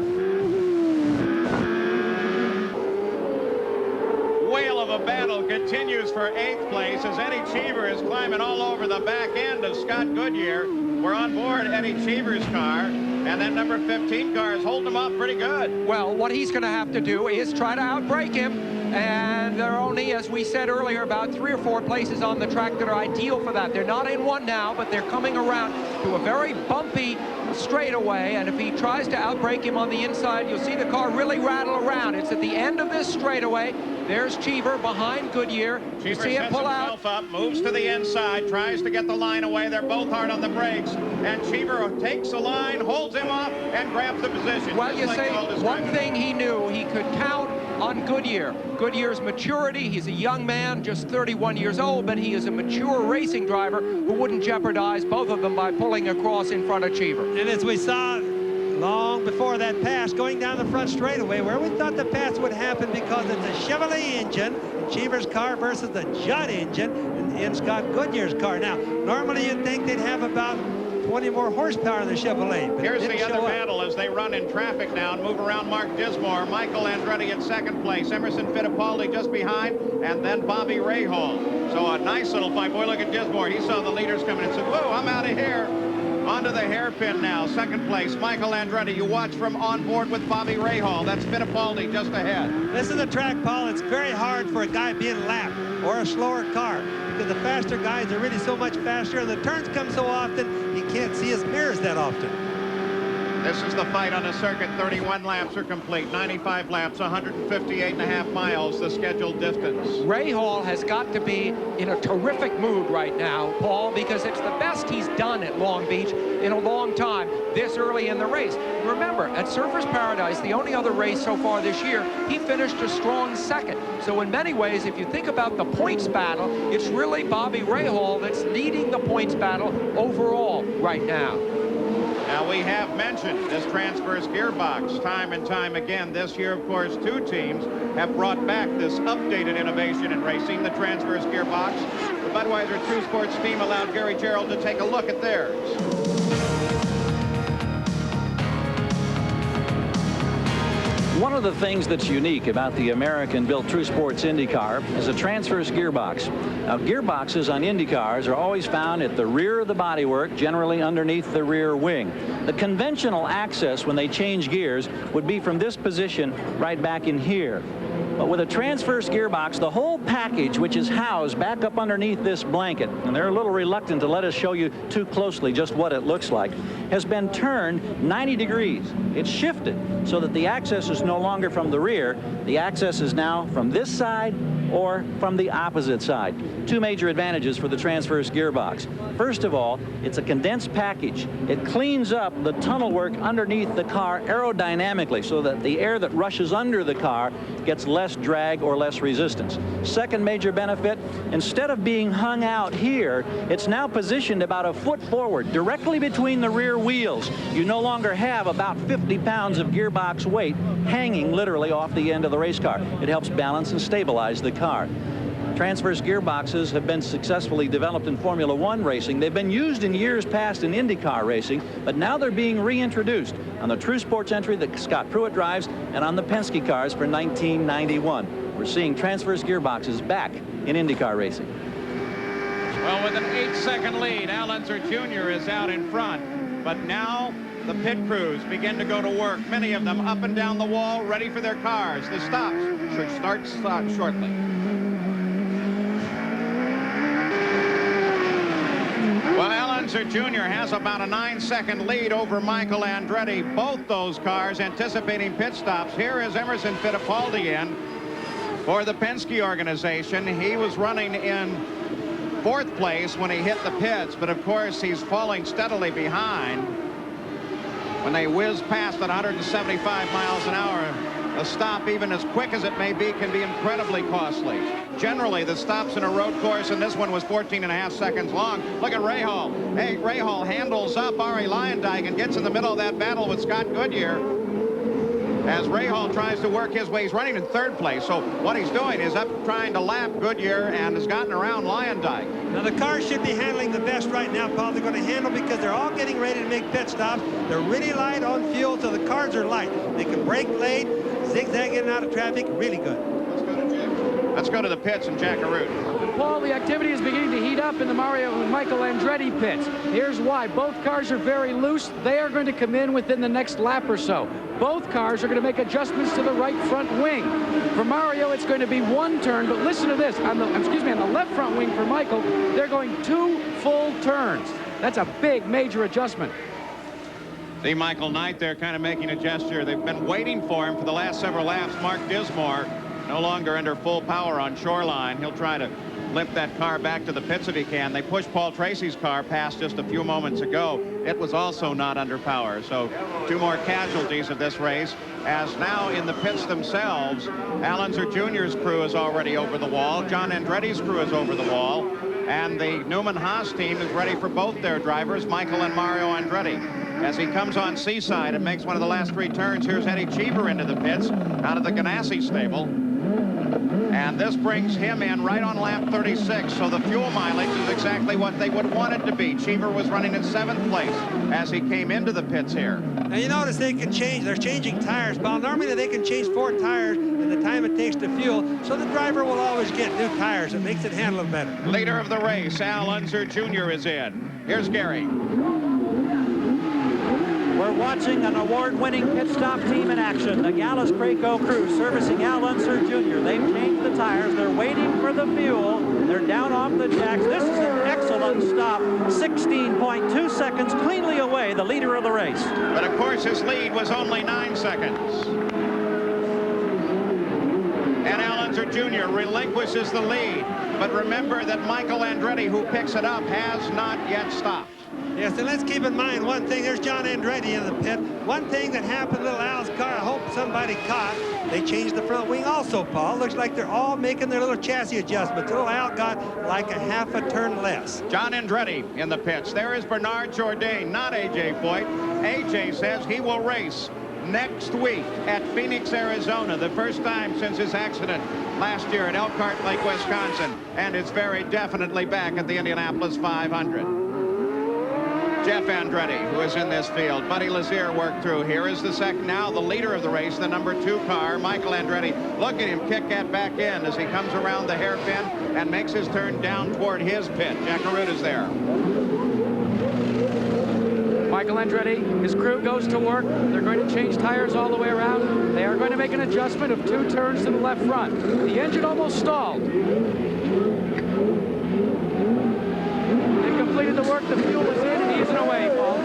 Whale of a battle continues for 8th place as Eddie Cheever is climbing all over the back end of Scott Goodyear. We're on board Eddie Cheever's car, and that number 15 car is holding him up pretty good. Well, what he's going to have to do is try to outbrake him, and there are only, as we said earlier, about 3 or 4 places on the track that are ideal for that. They're not in one now, but they're coming around to a very bumpy straightaway, and if he tries to outbrake him on the inside, you'll see the car really rattle around. It's at the end of this straightaway. There's Cheever behind Goodyear. You see him pull out. Up, moves to the inside, tries to get the line away. They're both hard on the brakes, and Cheever takes the line, holds him off, and grabs the position. Well, you say one thing he knew, he could count on Goodyear. Goodyear's maturity. He's a young man, just 31 years old, but he is a mature racing driver who wouldn't jeopardize both of them by pulling across in front of Cheever. And as we saw long before that pass, going down the front straightaway, where we thought the pass would happen because it's a Chevrolet engine, Cheever's car versus the Judd engine in Scott Goodyear's car. Now, normally you'd think they'd have about 20 more horsepower in the Chevrolet. But here's the other battle as they run in traffic now and move around Mark Dismore. Michael Andretti in 2nd place, Emerson Fittipaldi just behind, and then Bobby Rahal. So a nice little fight. Boy, look at Dismore. He saw the leaders coming and said, whoa, I'm out of here. Onto the hairpin now. 2nd place, Michael Andretti. You watch from on board with Bobby Rahal. That's Fittipaldi just ahead. This is a track, Paul. It's very hard for a guy being lapped or a slower car because the faster guys are really so much faster, and the turns come so often he can't see his mirrors that often. This is the fight on the circuit. 31 laps are complete, 95 laps, 158.5 miles, the scheduled distance. Rahal has got to be in a terrific mood right now, Paul, because it's the best he's done at Long Beach in a long time this early in the race. Remember, at Surfers Paradise, the only other race so far this year, he finished a strong 2nd. So in many ways, if you think about the points battle, it's really Bobby Rahal that's leading the points battle overall right now. Now, we have mentioned this transverse gearbox time and time again. This year, of course, 2 teams have brought back this updated innovation in racing, the transverse gearbox. The Budweiser True Sports team allowed Gary Gerald to take a look at theirs. One of the things that's unique about the American-built True Sports IndyCar is a transverse gearbox. Now, gearboxes on IndyCars are always found at the rear of the bodywork, generally underneath the rear wing. The conventional access when they change gears would be from this position right back in here. But with a transverse gearbox, the whole package, which is housed back up underneath this blanket, and they're a little reluctant to let us show you too closely just what it looks like, has been turned 90 degrees. It's shifted so that the access is no longer from the rear. The access is now from this side or from the opposite side. Two major advantages for the transverse gearbox. First of all, it's a condensed package. It cleans up the tunnel work underneath the car aerodynamically so that the air that rushes under the car gets less drag or less resistance. Second major benefit, instead of being hung out here, it's now positioned about a foot forward, directly between the rear wheels. You no longer have about 50 pounds of gearbox weight hanging literally off the end of the race car. It helps balance and stabilize the car. Transverse gearboxes have been successfully developed in Formula One racing. They've been used in years past in IndyCar racing, but now they're being reintroduced on the True Sports entry that Scott Pruitt drives and on the Penske cars for 1991. We're seeing transverse gearboxes back in IndyCar racing. Well, with an 8-second lead, Al Unser Jr. is out in front, but now the pit crews begin to go to work, many of them up and down the wall, ready for their cars. The stops should start shortly. Well, Al Unser Jr. has about a 9-second lead over Michael Andretti. Both those cars anticipating pit stops. Here is Emerson Fittipaldi in for the Penske organization. He was running in 4th place when he hit the pits, but of course he's falling steadily behind. When they whiz past at 175 miles an hour, a stop, even as quick as it may be, can be incredibly costly. Generally, the stops in a road course, and this one was 14.5 seconds long. Look at Rahal. Hey, Rahal handles up Arie Luyendyk and gets in the middle of that battle with Scott Goodyear as Rahal tries to work his way. He's running in 3rd place, so what he's doing is up trying to lap Goodyear and has gotten around Luyendyk. Now the cars should be handling the best right now, Paul. They're going to handle because they're all getting ready to make pit stops. They're really light on fuel, so the cars are light. They can brake late, zigzag in and out of traffic. Really good. Let's go to the pits and Jack R02. Paul, the activity is beginning to heat up in the Michael Andretti pits. Here's why. Both cars are very loose. They are going to come in within the next lap or so. Both cars are going to make adjustments to the right front wing. For Mario, it's going to be 1 turn, but listen to this. On the left front wing for Michael, they're going 2 full turns. That's a big, major adjustment. See Michael Knight there kind of making a gesture. They've been waiting for him for the last several laps. Mark Dismore no longer under full power on Shoreline. He'll try to limp that car back to the pits if he can. They pushed Paul Tracy's car past just a few moments ago. It was also not under power. So 2 more casualties of this race, as now in the pits themselves, Al Unser Jr.'s crew is already over the wall. John Andretti's crew is over the wall. And the Newman Haas team is ready for both their drivers, Michael and Mario Andretti. As he comes on Seaside and makes one of the last 3 turns, here's Eddie Cheever into the pits out of the Ganassi stable. And this brings him in right on lap 36, so the fuel mileage is exactly what they would want it to be. Cheever was running in 7th place as he came into the pits here. Now you notice they can change. They're changing tires, Paul. Normally they can change 4 tires in the time it takes to fuel, so the driver will always get new tires. It makes it handle better. Leader of the race, Al Unser Jr. is in. Here's Gary. We're watching an award-winning pit stop team in action. The Gallus Craco crew servicing Al Unser Jr. They've changed the tires. They're waiting for the fuel. They're down off the jacks. This is an excellent stop. 16.2 seconds cleanly away, the leader of the race. But of course his lead was only 9 seconds. And Al Unser Jr. relinquishes the lead. But remember that Michael Andretti, who picks it up, has not yet stopped. Yes, and let's keep in mind one thing. There's John Andretti in the pit. One thing that happened to little Al's car, I hope somebody caught, they changed the front wing also, Paul. Looks like they're all making their little chassis adjustments. Little Al got like a half a turn less. John Andretti in the pits. There is Bernard Jourdain, not A.J. Foyt. A.J. says he will race next week at Phoenix, Arizona, the first time since his accident last year at Elkhart Lake, Wisconsin, and it's very definitely back at the Indianapolis 500. Jeff Andretti, who is in this field. Buddy Lazier worked through. Here is the second, now the leader of the race, the number 2 car, Michael Andretti. Look at him kick that back end as he comes around the hairpin and makes his turn down toward his pit. Jack Aruta's there. Michael Andretti, his crew goes to work. They're going to change tires all the way around. They are going to make an adjustment of 2 turns to the left front. The engine almost stalled. They've completed the work. The fuel is in, and he's away, Paul.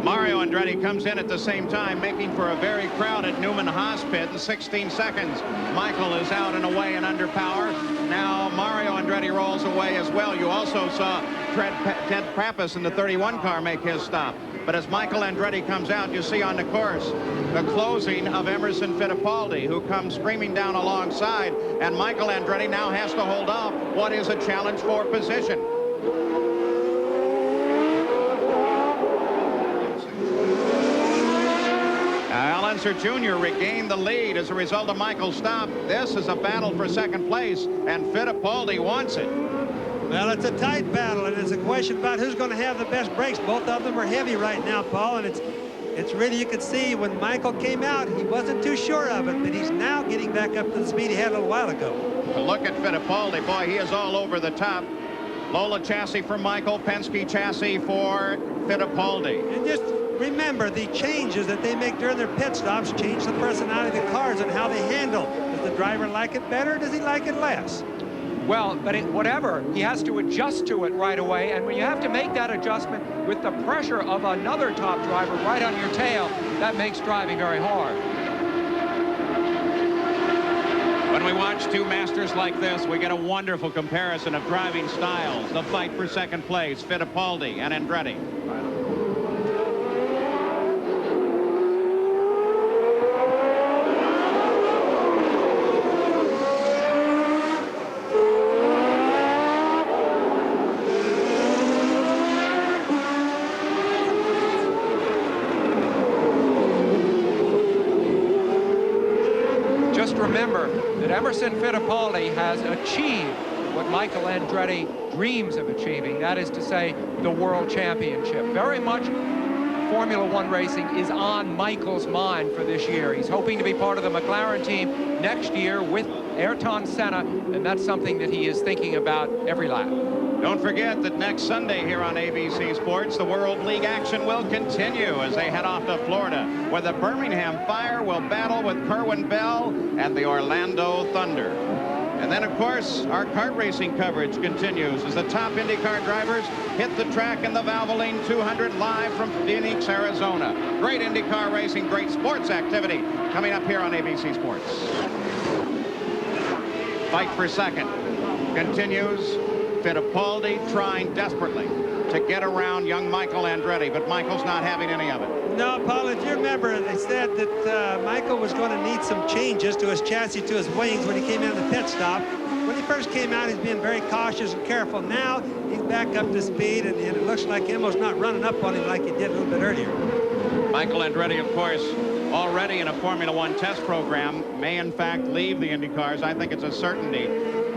Mario Andretti comes in at the same time, making for a very crowded Newman Haas pit in 16 seconds. Michael is out and away and under power. Now Mario Andretti rolls away as well. You also saw Ted Pappas in the 31 car make his stop. But as Michael Andretti comes out, you see on the course the closing of Emerson Fittipaldi, who comes screaming down alongside. And Michael Andretti now has to hold off what is a challenge for position. Al Unser Jr. regained the lead as a result of Michael's stop. This is a battle for second place, and Fittipaldi wants it. Well, it's a tight battle, and it's a question about who's going to have the best brakes. Both of them are heavy right now, Paul, and it's really, you could see when Michael came out, he wasn't too sure of it, but he's now getting back up to the speed he had a little while ago. Look at Fittipaldi. Boy, he is all over the top. Lola chassis for Michael, Penske chassis for Fittipaldi. And just remember, the changes that they make during their pit stops change the personality of the cars and how they handle. Does the driver like it better, or does he like it less? Well, but whatever, he has to adjust to it right away. And when you have to make that adjustment with the pressure of another top driver right on your tail, that makes driving very hard. When we watch two masters like this, we get a wonderful comparison of driving styles. The fight for second place, Fittipaldi and Andretti. Remember that Emerson Fittipaldi has achieved what Michael Andretti dreams of achieving, that is to say, the World Championship. Very much Formula One racing is on Michael's mind for this year. He's hoping to be part of the McLaren team next year with Ayrton Senna, and that's something that he is thinking about every lap. Don't forget that next Sunday here on ABC Sports, the World League action will continue as they head off to Florida, where the Birmingham Fire will battle with Kerwin Bell and the Orlando Thunder. And then, of course, our kart racing coverage continues as the top IndyCar drivers hit the track in the Valvoline 200 live from Phoenix, Arizona. Great IndyCar racing, great sports activity coming up here on ABC Sports. Fight for second continues. Fittipaldi trying desperately to get around young Michael Andretti, but Michael's not having any of it. No, Paul, if you remember, they said that Michael was going to need some changes to his chassis, to his wings when he came in the pit stop. When he first came out, he's being very cautious and careful. Now he's back up to speed, and it looks like Emmo's not running up on him like he did a little bit earlier. Michael Andretti, of course, already in a Formula One test program, may in fact leave the IndyCars. I think it's a certainty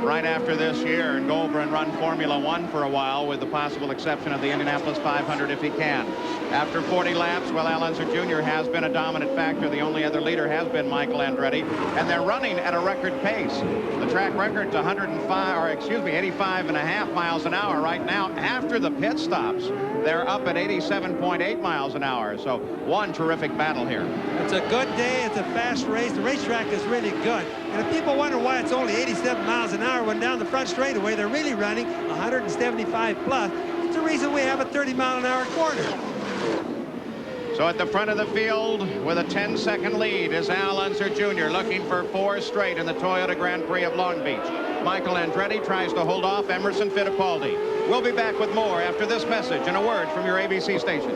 right after this year and go over and run Formula One for a while, with the possible exception of the Indianapolis 500 if he can. After 40 laps, well, Al Unser Jr. has been a dominant factor. The only other leader has been Michael Andretti, and they're running at a record pace. The track record's 85.5 miles an hour right now. After the pit stops, they're up at 87.8 miles an hour. So one terrific battle here. It's a good day. It's a fast race. The racetrack is really good. And if people wonder why it's only 87 miles an hour when down the front straightaway, they're really running 175 plus. It's the reason we have a 30-mile-an-hour corner. So at the front of the field with a 10-second lead is Al Unser Jr. looking for 4 straight in the Toyota Grand Prix of Long Beach. Michael Andretti tries to hold off Emerson Fittipaldi. We'll be back with more after this message and a word from your ABC station.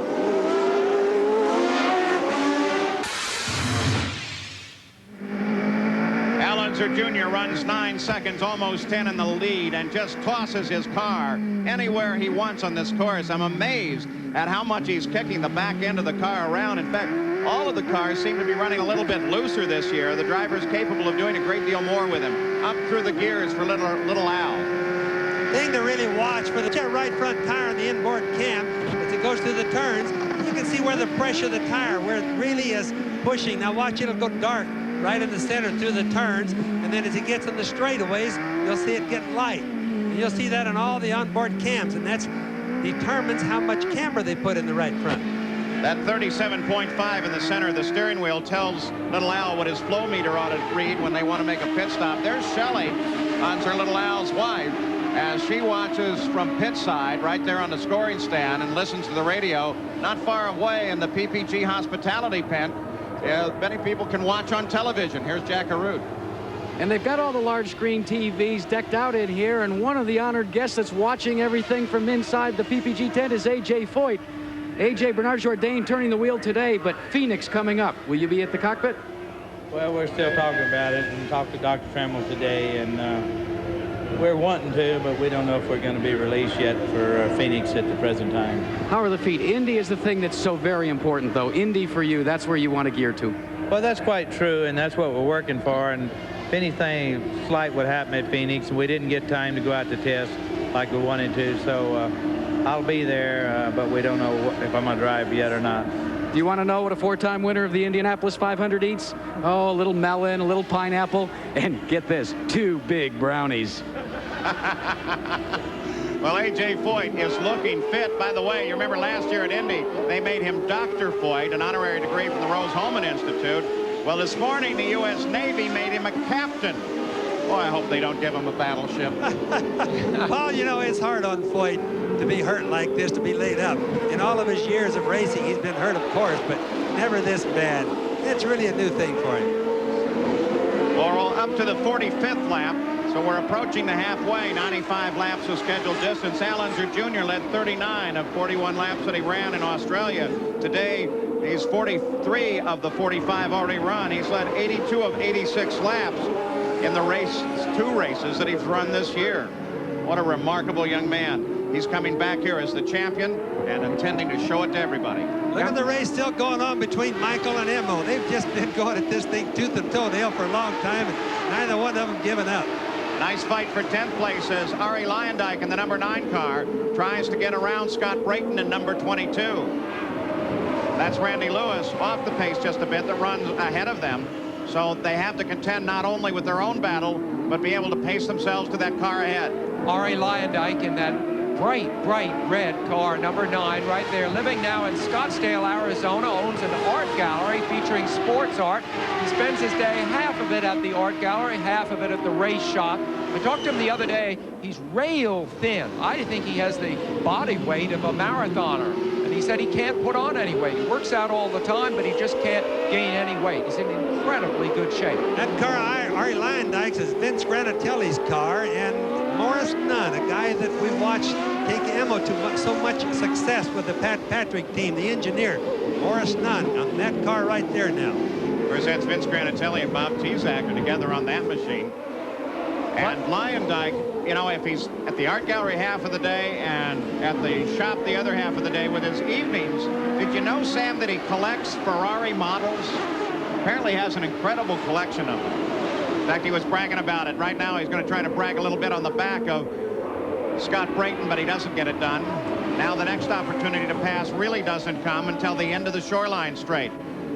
Al Unser Jr. runs 9 seconds, almost 10 in the lead, and just tosses his car anywhere he wants on this course. I'm amazed at how much he's kicking the back end of the car around. In fact, all of the cars seem to be running a little bit looser this year. The driver's capable of doing a great deal more with him. Up through the gears for little Al. thing to really watch for the right front tire on the inboard cam as it goes through the turns. You can see where the pressure of the tire, where it really is pushing. Now watch, it'll go dark right in the center through the turns, and then as it gets on the straightaways, you'll see it get light. And you'll see that on all the onboard cams, and that determines how much camber they put in the right front. That 37.5 in the center of the steering wheel tells Little Al what his flow meter ought to read when they want to make a pit stop. There's Shelley, Sir Little Al's wife, as she watches from pit side right there on the scoring stand and listens to the radio not far away in the PPG hospitality pen. Many people can watch on television. Here's Jack R02. And they've got all the large screen TVs decked out in here, and one of the honored guests that's watching everything from inside the PPG tent is A.J. Foyt. A.J., Bernard Jourdain turning the wheel today, but Phoenix coming up. Will you be at the cockpit? Well, we're still talking about it and talked to Dr. Trammell today, and we're wanting to, but we don't know if we're going to be released yet for Phoenix at the present time. How are the feet? Indy is the thing that's so very important, though. Indy for you, that's where you want to gear to. Well, that's quite true, and that's what we're working for. And if anything slight would happen at Phoenix, and we didn't get time to go out to test like we wanted to, so I'll be there, but we don't know if I'm going to drive yet or not. Do you want to know what a four-time winner of the Indianapolis 500 eats? Oh, a little melon, a little pineapple, and get this, 2 big brownies. Well, A.J. Foyt is looking fit. By the way, you remember last year at Indy, they made him Dr. Foyt, an honorary degree from the Rose-Hulman Institute. Well, this morning, the U.S. Navy made him a captain. Boy, I hope they don't give him a battleship. Paul, you know, it's hard on Foyt to be hurt like this, to be laid up. In all of his years of racing, he's been hurt, of course, but never this bad. It's really a new thing for him. Laurel, up to the 45th lap, so we're approaching the halfway. 95 laps of scheduled distance. Al Unser Jr. led 39 of 41 laps that he ran in Australia. Today, he's 43 of the 45 already run. He's led 82 of 86 laps in the two races that he's run this year. What a remarkable young man. He's coming back here as the champion and intending to show it to everybody. Look at the race still going on between Michael and Emo. They've just been going at this thing tooth and toenail for a long time, and neither one of them given up. Nice fight for 10th place as Ari Leyendijk in the number 9 car tries to get around Scott Brayton in number 22. That's Randy Lewis off the pace just a bit, that runs ahead of them. So they have to contend not only with their own battle, but be able to pace themselves to that car ahead. Ari Leyendijk in that bright red car, number 9, right there. Living now in Scottsdale, Arizona, owns an art gallery featuring sports art. He spends his day, half of it at the art gallery, half of it at the race shop. I talked to him the other day. He's rail thin. I think he has the body weight of a marathoner. And he said he can't put on any weight. He works out all the time, but he just can't gain any weight. He's in incredibly good shape. That car, Ari Leyendijk's, is Vince Granatelli's car, and Morris Nunn, a guy that we watched take Emo to so much success with the Pat Patrick team, the engineer. Morris Nunn on that car right there now. Of course, that's Vince Granatelli and Bob Tesacker together on that machine. And Leyendijk, you know, if he's at the art gallery half of the day and at the shop the other half of the day with his evenings, did you know, Sam, that he collects Ferrari models? Apparently has an incredible collection of them. In fact, he was bragging about it. Right now, he's going to try to brag a little bit on the back of Scott Brayton, but he doesn't get it done. Now the next opportunity to pass really doesn't come until the end of the shoreline straight.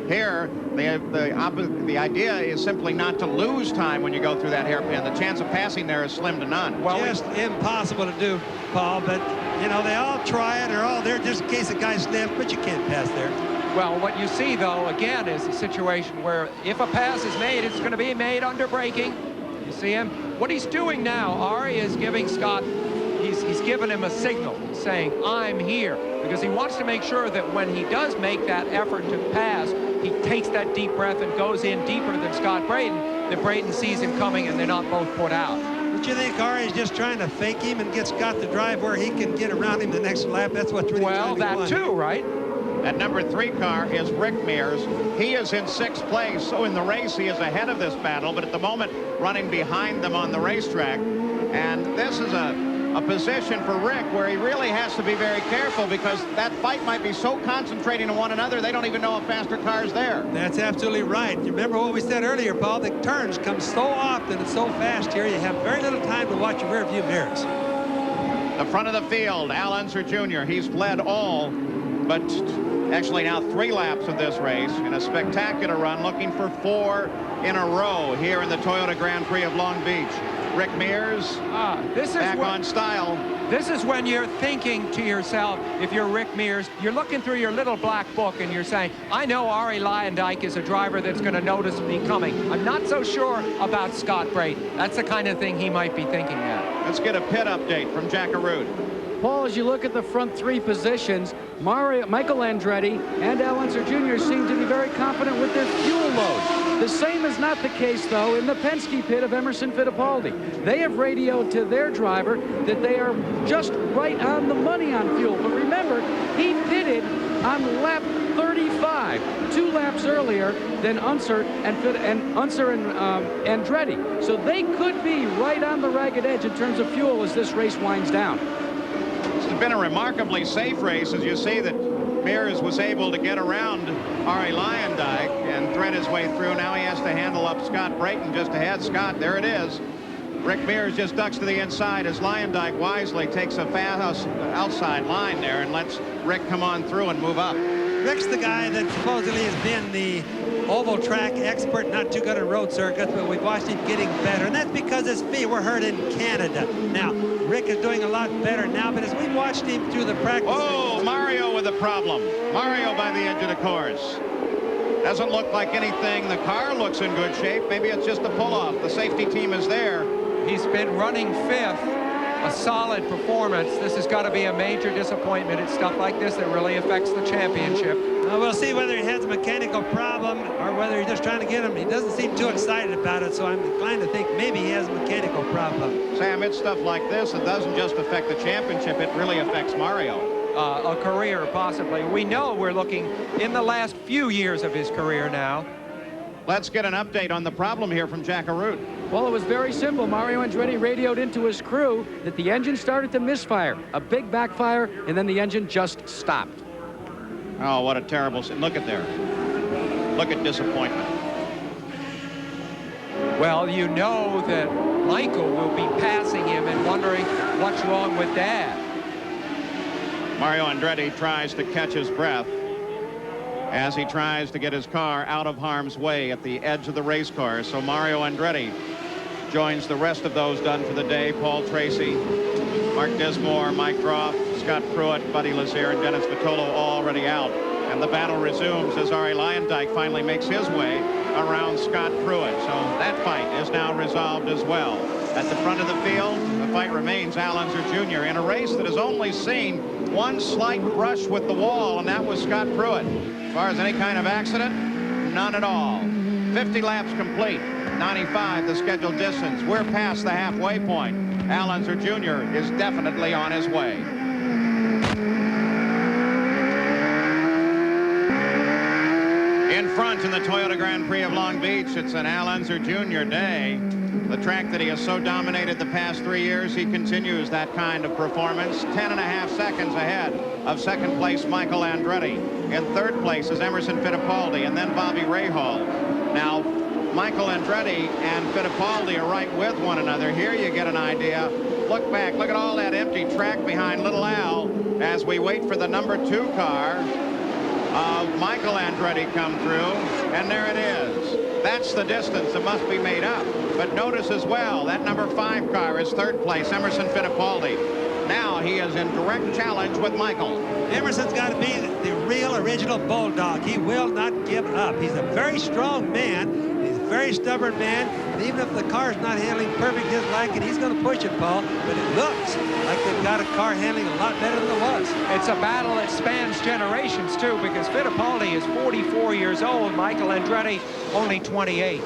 Here, the idea is simply not to lose time when you go through that hairpin. The chance of passing there is slim to none. Well, just impossible to do, Paul, but, you know, they all try it. They're all there just in case a guy snaps, but you can't pass there. Well, what you see, though, again, is a situation where if a pass is made, it's going to be made under braking. You see him? What he's doing now, Ari, is giving Scott, he's given him a signal. He's saying, I'm here. Because he wants to make sure that when he does make that effort to pass, he takes that deep breath and goes in deeper than Scott Brayton, that Brayton sees him coming and they're not both put out. Don't you think Ari's just trying to fake him and get Scott to drive where he can get around him the next lap? That's what's really well, that too, right? That number 3 car is Rick Mears. He is in 6th place, so in the race he is ahead of this battle, but at the moment running behind them on the racetrack. And this is a position for Rick where he really has to be very careful, because that fight might be so concentrating on one another they don't even know a faster car is there. That's absolutely right. You remember what we said earlier, Paul? The turns come so often and so fast here, you have very little time to watch your rear view mirrors. The front of the field, Al Unser Jr. He's led all but actually now 3 laps of this race in a spectacular run, looking for 4 in a row here in the Toyota Grand Prix of Long Beach. Rick Mears back on style. This is when you're thinking to yourself, if you're Rick Mears, you're looking through your little black book and you're saying, I know Arie Luyendyk is a driver that's going to notice me coming. I'm not so sure about Scott Brayton. That's the kind of thing he might be thinking now. Let's get a pit update from Jack Arute. Paul, as you look at the front 3 positions, Michael Andretti and Al Unser Jr. seem to be very confident with their fuel load. The same is not the case, though, in the Penske pit of Emerson Fittipaldi. They have radioed to their driver that they are just right on the money on fuel. But remember, he pitted on lap 35, 2 laps earlier than Unser and Andretti. So they could be right on the ragged edge in terms of fuel as this race winds down. This has been a remarkably safe race, as you see that Mears was able to get around Arie Luyendyk and thread his way through. Now he has to handle up Scott Brayton just ahead. Scott, there it is. Rick Mears just ducks to the inside as Luyendyk wisely takes a fast outside line there and lets Rick come on through and move up. Rick's the guy that supposedly has been the oval track expert, not too good at road circuits, but we've watched him getting better, and that's because his feet were hurt in Canada. Now, Rick is doing a lot better now, but as we watched him through the practice... Oh, Mario with a problem. Mario by the edge of the course. Doesn't look like anything. The car looks in good shape. Maybe it's just a pull-off. The safety team is there. He's been running 5th. A solid performance. This has got to be a major disappointment. It's stuff like this that really affects the championship. We'll see whether he has a mechanical problem or whether he's just trying to get him. He doesn't seem too excited about it, so I'm inclined to think maybe he has a mechanical problem. Sam, it's stuff like this that doesn't just affect the championship, it really affects Mario. A career, possibly. We know we're looking in the last few years of his career now. Let's get an update on the problem here from Jack Arute. Well, it was very simple. Mario Andretti radioed into his crew that the engine started to misfire. A big backfire, and then the engine just stopped. Oh, what a terrible... Look at there. Look at disappointment. Well, you know that Michael will be passing him and wondering what's wrong with Dad. Mario Andretti tries to catch his breath as he tries to get his car out of harm's way at the edge of the race car. So Mario Andretti joins the rest of those done for the day. Paul Tracy, Mark Dismore, Mike Groff, Scott Pruitt, Buddy Lazier, and Dennis Vitolo all already out. And the battle resumes as Arie Luyendyk finally makes his way around Scott Pruitt. So that fight is now resolved as well. At the front of the field, the fight remains Al Unser Jr. in a race that has only seen one slight brush with the wall, and that was Scott Pruitt. As far as any kind of accident, none at all. 50 laps complete, 95 the scheduled distance. We're past the halfway point. Al Unser Jr. is definitely on his way. In front in the Toyota Grand Prix of Long Beach, it's an Al Unser Jr. day. The track that he has so dominated the past 3 years, he continues that kind of performance. 10.5 seconds ahead of second place Michael Andretti. In third place is Emerson Fittipaldi and then Bobby Rahal. Now, Michael Andretti and Fittipaldi are right with one another. Here you get an idea. Look back, look at all that empty track behind little Al as we wait for the number 2 car of Michael Andretti come through, and there it is. That's the distance that must be made up. But notice as well, that number 5 car is third place, Emerson Fittipaldi. Now he is in direct challenge with Michael. Emerson's got to be the real original bulldog. He will not give up. He's a very strong man. He's a very stubborn man. And even if the car's not handling perfect his liking, he's going to push it, Paul. But it looks like they've got a car handling a lot better than it was. It's a battle that spans generations, too, because Fittipaldi is 44 years old. Michael Andretti only 28.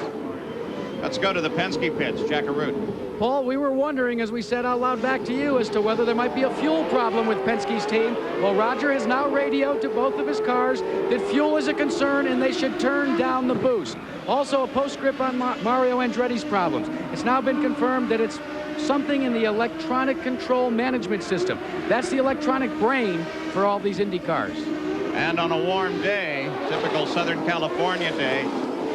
Let's go to the Penske pits. Jack Arute. Paul, we were wondering, as we said out loud back to you, as to whether there might be a fuel problem with Penske's team. Well, Roger has now radioed to both of his cars that fuel is a concern and they should turn down the boost. Also, a postscript on Mario Andretti's problems. It's now been confirmed that it's something in the electronic control management system. That's the electronic brain for all these Indy cars. And on a warm day, typical Southern California day,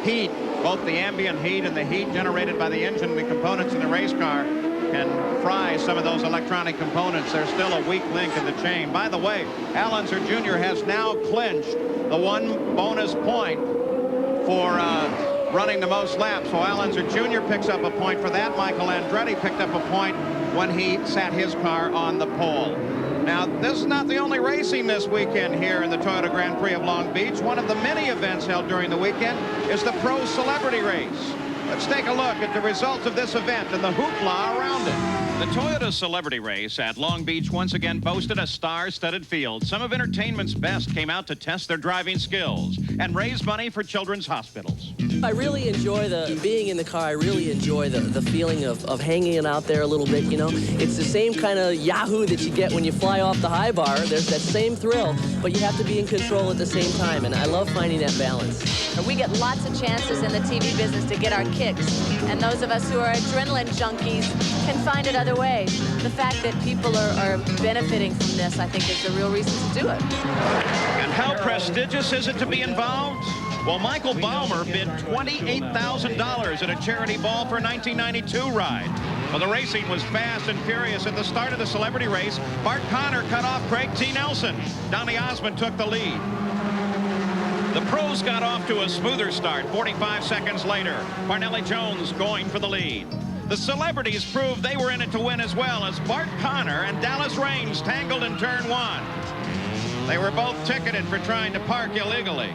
heat, both the ambient heat and the heat generated by the engine and the components in the race car, can fry some of those electronic components. They're still a weak link in the chain. By the way, Al Unser Jr. has now clinched the 1 bonus point for running the most laps. So Al Unser Jr. picks up a point for that. Michael Andretti picked up a point when he sat his car on the pole. Now, this is not the only racing this weekend here in the Toyota Grand Prix of Long Beach. One of the many events held during the weekend is the Pro Celebrity Race. Let's take a look at the results of this event and the hoopla around it. The Toyota Celebrity Race at Long Beach once again boasted a star-studded field. Some of entertainment's best came out to test their driving skills and raise money for children's hospitals. I really enjoy being in the car. I really enjoy the feeling of hanging it out there a little bit, you know. It's the same kind of yahoo that you get when you fly off the high bar. There's that same thrill, but you have to be in control at the same time, and I love finding that balance. We get lots of chances in the TV business to get our kicks, and those of us who are adrenaline junkies can find it other ways. The fact that people are benefiting from this, I think, is the real reason to do it. And how prestigious is it to be involved? Well, Michael Baumer bid $28,000 at a charity ball for a 1992 ride. Well, the racing was fast and furious. At the start of the celebrity race, Bart Connor cut off Craig T. Nelson. Donnie Osmond took the lead. The pros got off to a smoother start 45 seconds later. Parnelli Jones going for the lead. The celebrities proved they were in it to win as well as Bart Connor and Dallas Raines tangled in turn 1. They were both ticketed for trying to park illegally.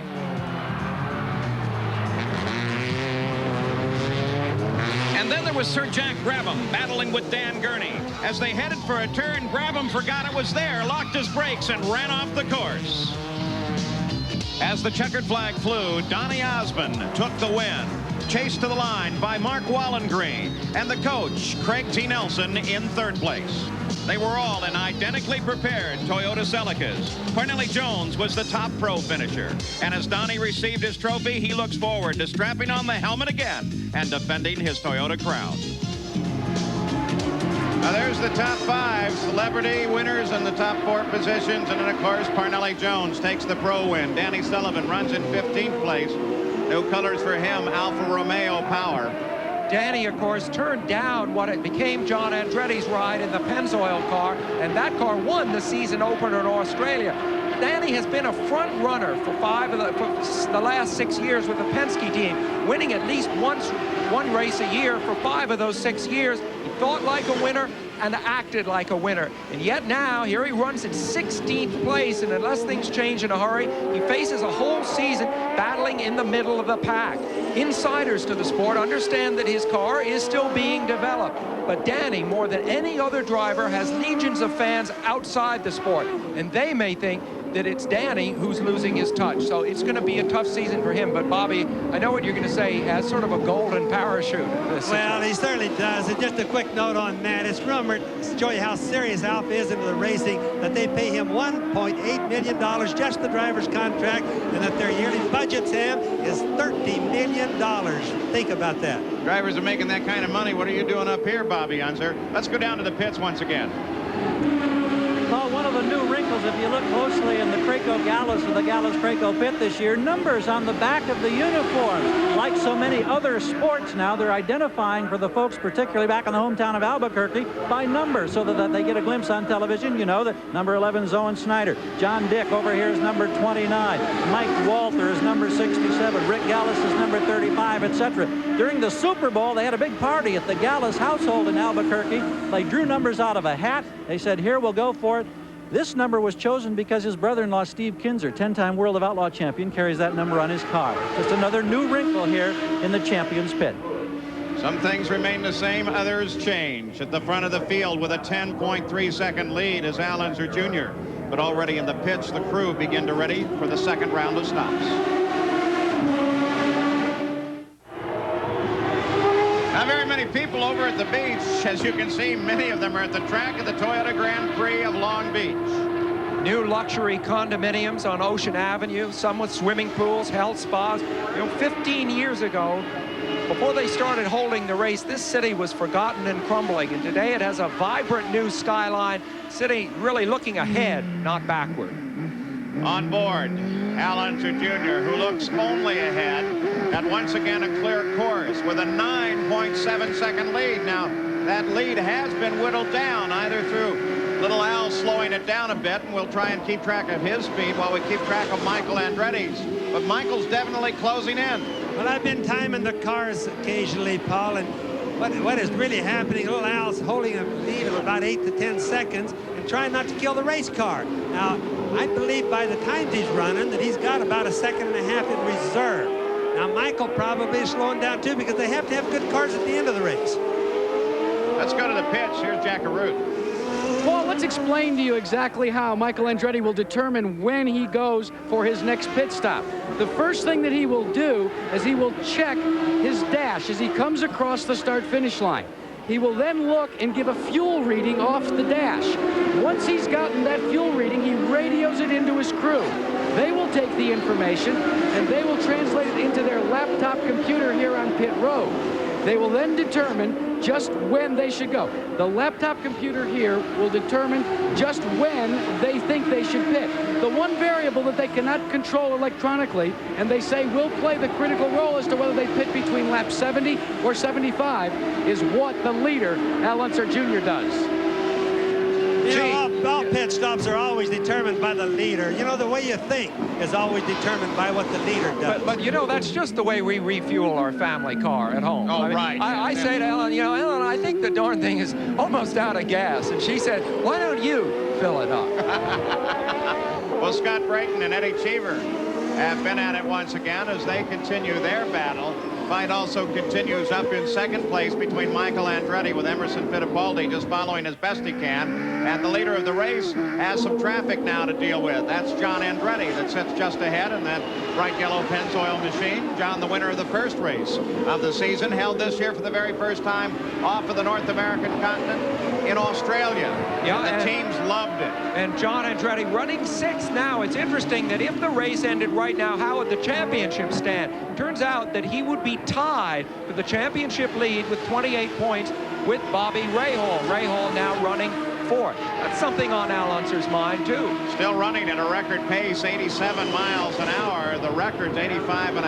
And then there was Sir Jack Brabham battling with Dan Gurney. As they headed for a turn, Brabham forgot it was there, locked his brakes, and ran off the course. As the checkered flag flew, Donnie Osmond took the win, chased to the line by Mark Wallengreen, and the coach, Craig T. Nelson, in third place. They were all in identically prepared Toyota Celicas. Parnelli Jones was the top pro finisher. And as Donnie received his trophy, he looks forward to strapping on the helmet again and defending his Toyota crown. Now there's the top 5 celebrity winners in the top 4 positions. And then, of course, Parnelli Jones takes the pro win. Danny Sullivan runs in 15th place. New colors for him, Alfa Romeo Power. Danny, of course, turned down what it became John Andretti's ride in the Pennzoil car, and that car won the season opener in Australia. Danny has been a front runner for the last 6 years with the Penske team, winning at least one race a year for 5 of those 6 years. He thought like a winner and acted like a winner. And yet now, here he runs in 16th place, and unless things change in a hurry, he faces a whole season battling in the middle of the pack. Insiders to the sport understand that his car is still being developed, but Danny, more than any other driver, has legions of fans outside the sport, and they may think that it's Danny who's losing his touch. So it's going to be a tough season for him. But Bobby, I know what you're going to say. He has sort of a golden parachute. Well, he certainly does. And just a quick note on that. It's rumored, to show you how serious Alfa is into the racing, that they pay him $1.8 million, just the driver's contract, and that their yearly budget, Sam, is $30 million. Think about that. Drivers are making that kind of money. What are you doing up here, Bobby Unser? Let's go down to the pits once again. Well, one of the new wrinkles, if you look closely in the Craco Gallus or the Gallus Craco pit this year, numbers on the back of the uniforms. Like so many other sports now, they're identifying for the folks, particularly back in the hometown of Albuquerque, by numbers so that they get a glimpse on television. You know that number 11 is Owen Snyder. John Dick over here is number 29. Mike Walter is number 67. Rick Gallus is number 35, etc. During the Super Bowl, they had a big party at the Gallus household in Albuquerque. They drew numbers out of a hat. They said, here, we'll go for it. This number was chosen because his brother-in-law, Steve Kinzer, 10-time World of Outlaw champion, carries that number on his car. Just another new wrinkle here in the champion's pit. Some things remain the same, others change. At the front of the field with a 10.3-second lead is Al Unser Jr. But already in the pits, the crew begin to ready for the second round of stops. Not very many people over at the beach. As you can see, many of them are at the track of the Toyota Grand Prix of Long Beach. New luxury condominiums on Ocean Avenue, some with swimming pools, health spas. You know, 15 years ago, before they started holding the race, this city was forgotten and crumbling, and today it has a vibrant new skyline. City really looking ahead, not backward. On board, Al Unser Jr., who looks only ahead, at once again a clear course with a 9.7-second lead. Now, that lead has been whittled down, either through Little Al slowing it down a bit, and we'll try and keep track of his speed while we keep track of Michael Andretti's. But Michael's definitely closing in. Well, I've been timing the cars occasionally, Paul, and what is really happening, Little Al's holding a lead of about 8 to 10 seconds and trying not to kill the race car. Now, I believe by the times he's running that he's got about 1.5 seconds in reserve. Now, Michael probably is slowing down, too, because they have to have good cars at the end of the race. Let's go to the pitch. Here's Jack R02. Paul, let's explain to you exactly how Michael Andretti will determine when he goes for his next pit stop. The first thing that he will do is he will check his dash as he comes across the start-finish line. He will then look and give a fuel reading off the dash. Once he's gotten that fuel reading, he radios it into his crew. They will take the information and they will translate it into their laptop computer here on pit road. They will then determine just when they should go. The laptop computer here will determine just when they think they should pit. The one variable that they cannot control electronically, and they say will play the critical role as to whether they pit between lap 70 or 75, is what the leader, Al Unser Jr., does. You know, all pit stops are always determined by the leader. You know, the way you think is always determined by what the leader does. But you know, that's just the way we refuel our family car at home. Oh, I mean, right. I say to Ellen, you know, Ellen, I think the darn thing is almost out of gas. And she said, why don't you fill it up? Well, Scott Brayton and Eddie Cheever have been at it once again as they continue their battle. Fight also continues up in second place between Michael Andretti with Emerson Fittipaldi just following as best he can. And the leader of the race has some traffic now to deal with. That's John Andretti that sits just ahead in that bright yellow Pennzoil machine. John, the winner of the first race of the season, held this year for the very first time off of the North American continent in Australia. Yeah, the teams loved it. And John Andretti running 6th now. It's interesting that if the race ended right now, how would the championship stand? Turns out that he would be tied for the championship lead with 28 points with Bobby Rahal. Rahal now running 4th. That's something on Al Unser's mind, too. Still running at a record pace, 87 miles an hour. The record's 85.5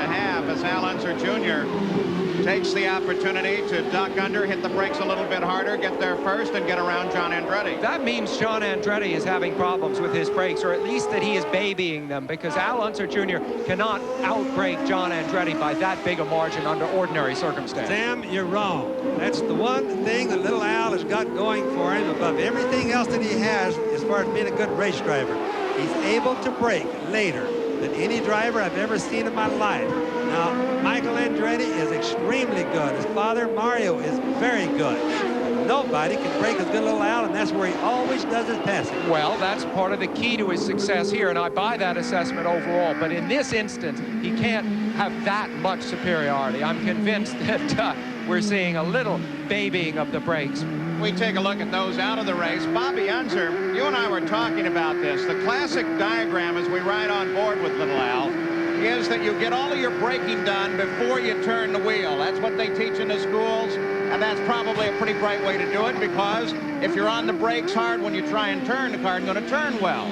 as Al Unser Jr. takes the opportunity to duck under, hit the brakes a little bit harder, get there first, and get around John Andretti. That means John Andretti is having problems with his brakes, or at least that he is babying them, because Al Unser Jr. cannot outbrake John Andretti by that big a margin under ordinary circumstances. Sam, you're wrong. That's the one thing that little Al has got going for him above everything else that he has as far as being a good race driver. He's able to brake later than any driver I've ever seen in my life. Now, Michael Andretti is extremely good. His father, Mario, is very good. Nobody can brake as good as little Al, and that's where he always does his passing. Well, that's part of the key to his success here, and I buy that assessment overall. But in this instance, he can't have that much superiority. I'm convinced that we're seeing a little babying of the brakes. We take a look at those out of the race. Bobby Unser, you and I were talking about this. The classic diagram as we ride on board with little Al is that you get all of your braking done before you turn the wheel. That's what they teach in the schools, and that's probably a pretty bright way to do it, because if you're on the brakes hard when you try and turn, the car is going to turn well.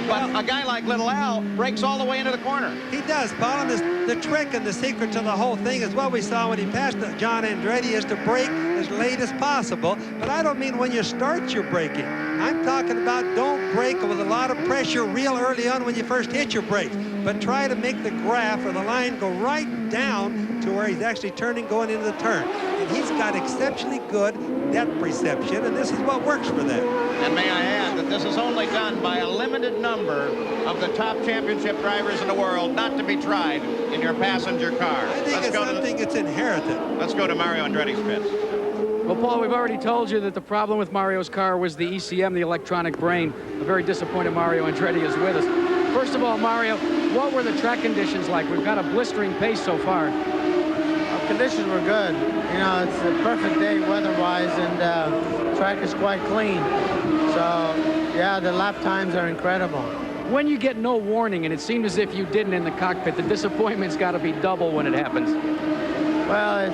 But a guy like little Al brakes all the way into the corner. He does, Paul, and the trick and the secret to the whole thing is what we saw when he passed John Andretti is to brake as late as possible. But I don't mean when you start your braking. I'm talking about don't brake with a lot of pressure real early on when you first hit your brakes, but try to make the graph or the line go right down to where he's actually turning going into the turn. And he's got exceptionally good depth perception, and this is what works for them. And may I add that this is only done by a limited number of the top championship drivers in the world, not to be tried in your passenger car. I think it's something it's inherited. Let's go to Mario Andretti's pits. Well, Paul, we've already told you that the problem with Mario's car was the ECM, the electronic brain. A very disappointed Mario Andretti is with us. First of all, Mario, what were the track conditions like? We've got a blistering pace so far. Conditions were good. You know, it's a perfect day weather-wise, and the track is quite clean. So, yeah, the lap times are incredible. When you get no warning, and it seemed as if you didn't in the cockpit, the disappointment's got to be double when it happens. Well,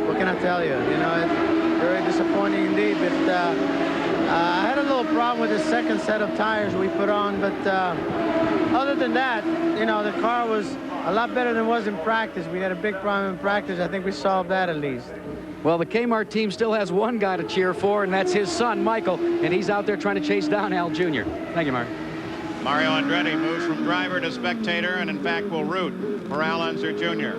what can I tell you? You know, it's very disappointing indeed. But I had a little problem with the second set of tires we put on. But other than that, you know, the car was a lot better than it was in practice. We had a big problem in practice. I think we solved that at least. Well, the Kmart team still has one guy to cheer for, and that's his son, Michael, and he's out there trying to chase down Al Jr. Thank you, Mark. Mario Andretti moves from driver to spectator and, in fact, will root for Al Unser Jr.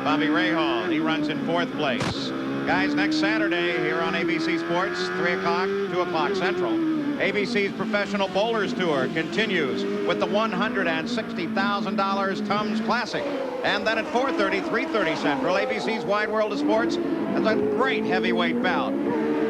Bobby Rahal, he runs in 4th place. Guys, next Saturday here on ABC Sports, 3 o'clock, 2 o'clock Central, ABC's Professional Bowlers Tour continues with the $160,000 Tums Classic. And then at 4:30, 3:30 Central, ABC's Wide World of Sports has a great heavyweight bout.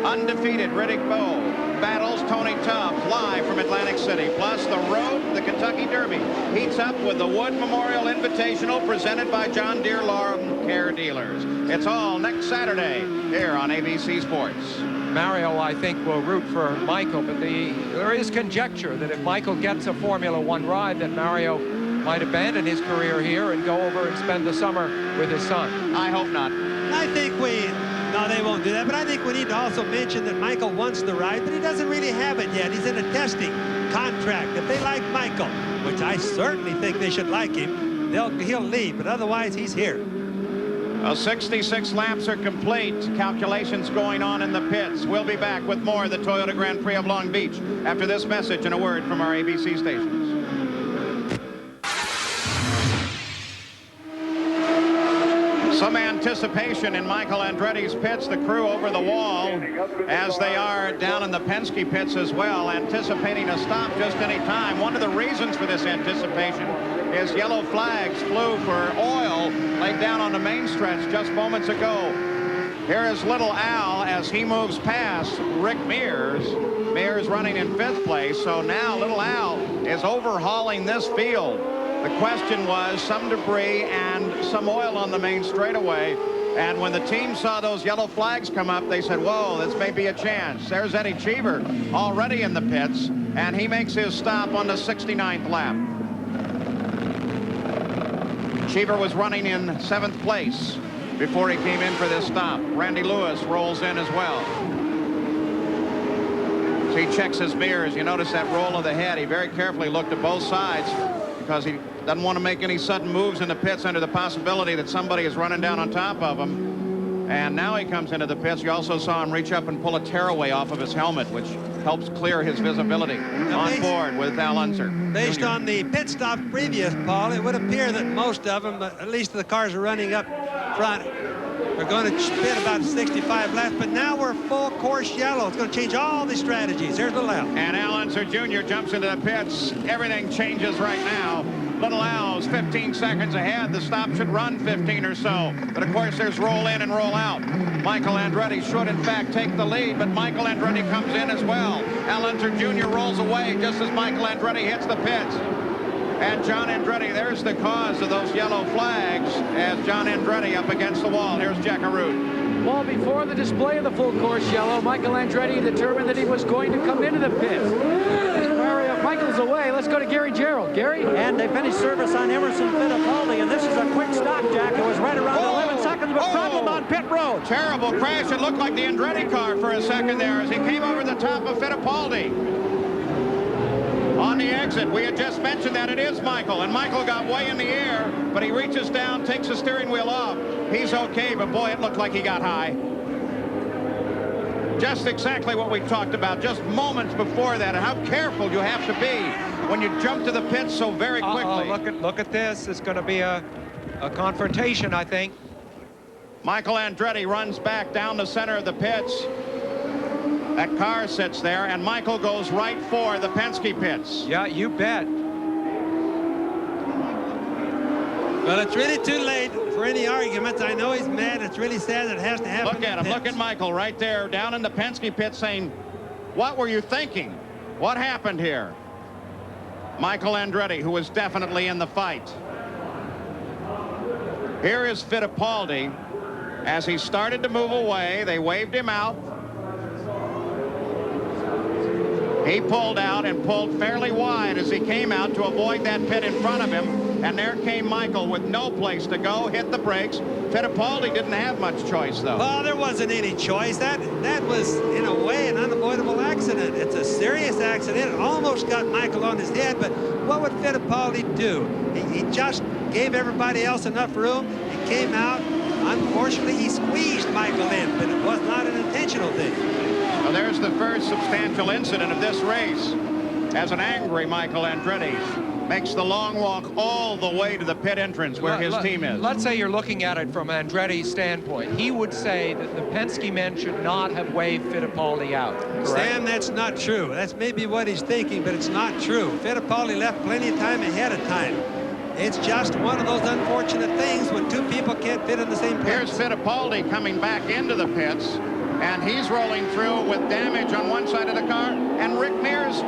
Undefeated Riddick Bowe battles Tony Tubbs live from Atlantic City. Plus the road, the Kentucky Derby, heats up with the Wood Memorial Invitational presented by John Deere Lawn Care Dealers. It's all next Saturday here on ABC Sports. Mario, I think, will root for Michael, but there is conjecture that if Michael gets a Formula One ride, that Mario might abandon his career here and go over and spend the summer with his son. I hope not. I think no, they won't do that, but I think we need to also mention that Michael wants the ride, but he doesn't really have it yet. He's in a testing contract. If they like Michael, which I certainly think they should like him, he'll leave, but otherwise he's here. Well, 66 laps are complete. Calculations going on in the pits. We'll be back with more of the Toyota Grand Prix of Long Beach after this message and a word from our ABC stations. Some anticipation in Michael Andretti's pits. The crew over the wall, as they are down in the Penske pits as well, anticipating a stop just any time. One of the reasons for this anticipation is yellow flags flew for oil laid down on the main stretch just moments ago. Here is Little Al as he moves past Rick Mears. Mears running in 5th place, so now Little Al is overhauling this field. The question was some debris and some oil on the main straightaway. And when the team saw those yellow flags come up, they said, whoa, this may be a chance. There's Eddie Cheever already in the pits, and he makes his stop on the 69th lap. Cheever was running in 7th place before he came in for this stop. Randy Lewis rolls in as well. So he checks his mirrors. You notice that roll of the head. He very carefully looked at both sides because he doesn't want to make any sudden moves in the pits under the possibility that somebody is running down on top of him. And now he comes into the pits. You also saw him reach up and pull a tearaway off of his helmet, which helps clear his visibility on board with Al Unser. Based on the pit stop previous, Paul, it would appear that most of them, at least the cars are running up front, are going to spin about 65 laps, but now we're full course yellow. It's going to change all the strategies. There's Little Al. And Al Unser Jr. jumps into the pits. Everything changes right now. Little Al's 15 seconds ahead. The stop should run 15 or so. But, of course, there's roll in and roll out. Michael Andretti should, in fact, take the lead, but Michael Andretti comes in as well. Al Unser Jr. rolls away just as Michael Andretti hits the pits. And John Andretti, there's the cause of those yellow flags as John Andretti up against the wall. Here's Jack Arute. Well, before the display of the full course yellow, Michael Andretti determined that he was going to come into the pits. Michael's away. Let's go to Gary Gerald. Gary? And they finished service on Emerson Fittipaldi, and this is a quick stop, Jack. It was right around 11 seconds, but problem on pit road. Terrible crash. It looked like the Andretti car for a second there as he came over the top of Fittipaldi. On the exit, we had just mentioned that it is Michael, and Michael got way in the air, but he reaches down, takes the steering wheel off. He's okay, but boy, it looked like he got high. Just exactly what we talked about just moments before that, and how careful you have to be when you jump to the pits so very quickly. Look at this. It's going to be a confrontation, I think. Michael Andretti runs back down the center of the pits. That car sits there, and Michael goes right for the Penske pits. Yeah, you bet. Well, it's really too late for any arguments. I know he's mad. It's really sad that it has to happen. Look at him. Look at Michael right there down in the Penske pit saying, what were you thinking? What happened here? Michael Andretti, who was definitely in the fight. Here is Fittipaldi. As he started to move away, they waved him out. He pulled out and pulled fairly wide as he came out to avoid that pit in front of him. And there came Michael with no place to go, hit the brakes. Fittipaldi didn't have much choice, though. Well, there wasn't any choice. That was, in a way, an unavoidable accident. It's a serious accident. It almost got Michael on his head, but what would Fittipaldi do? He just gave everybody else enough room. He came out, Unfortunately, he squeezed Michael in, but it was not an intentional thing. Well, there's the first substantial incident of this race, as an angry Michael Andretti makes the long walk all the way to the pit entrance where his team is. Let's say you're looking at it from Andretti's standpoint. He would say that the Penske men should not have waved Fittipaldi out. Correct? Sam, that's not true. That's maybe what he's thinking, but it's not true. Fittipaldi left plenty of time ahead of time. It's just one of those unfortunate things when two people can't fit in the same place. Here's Fittipaldi coming back into the pits, and he's rolling through with damage on one side of the car, and Rick Mears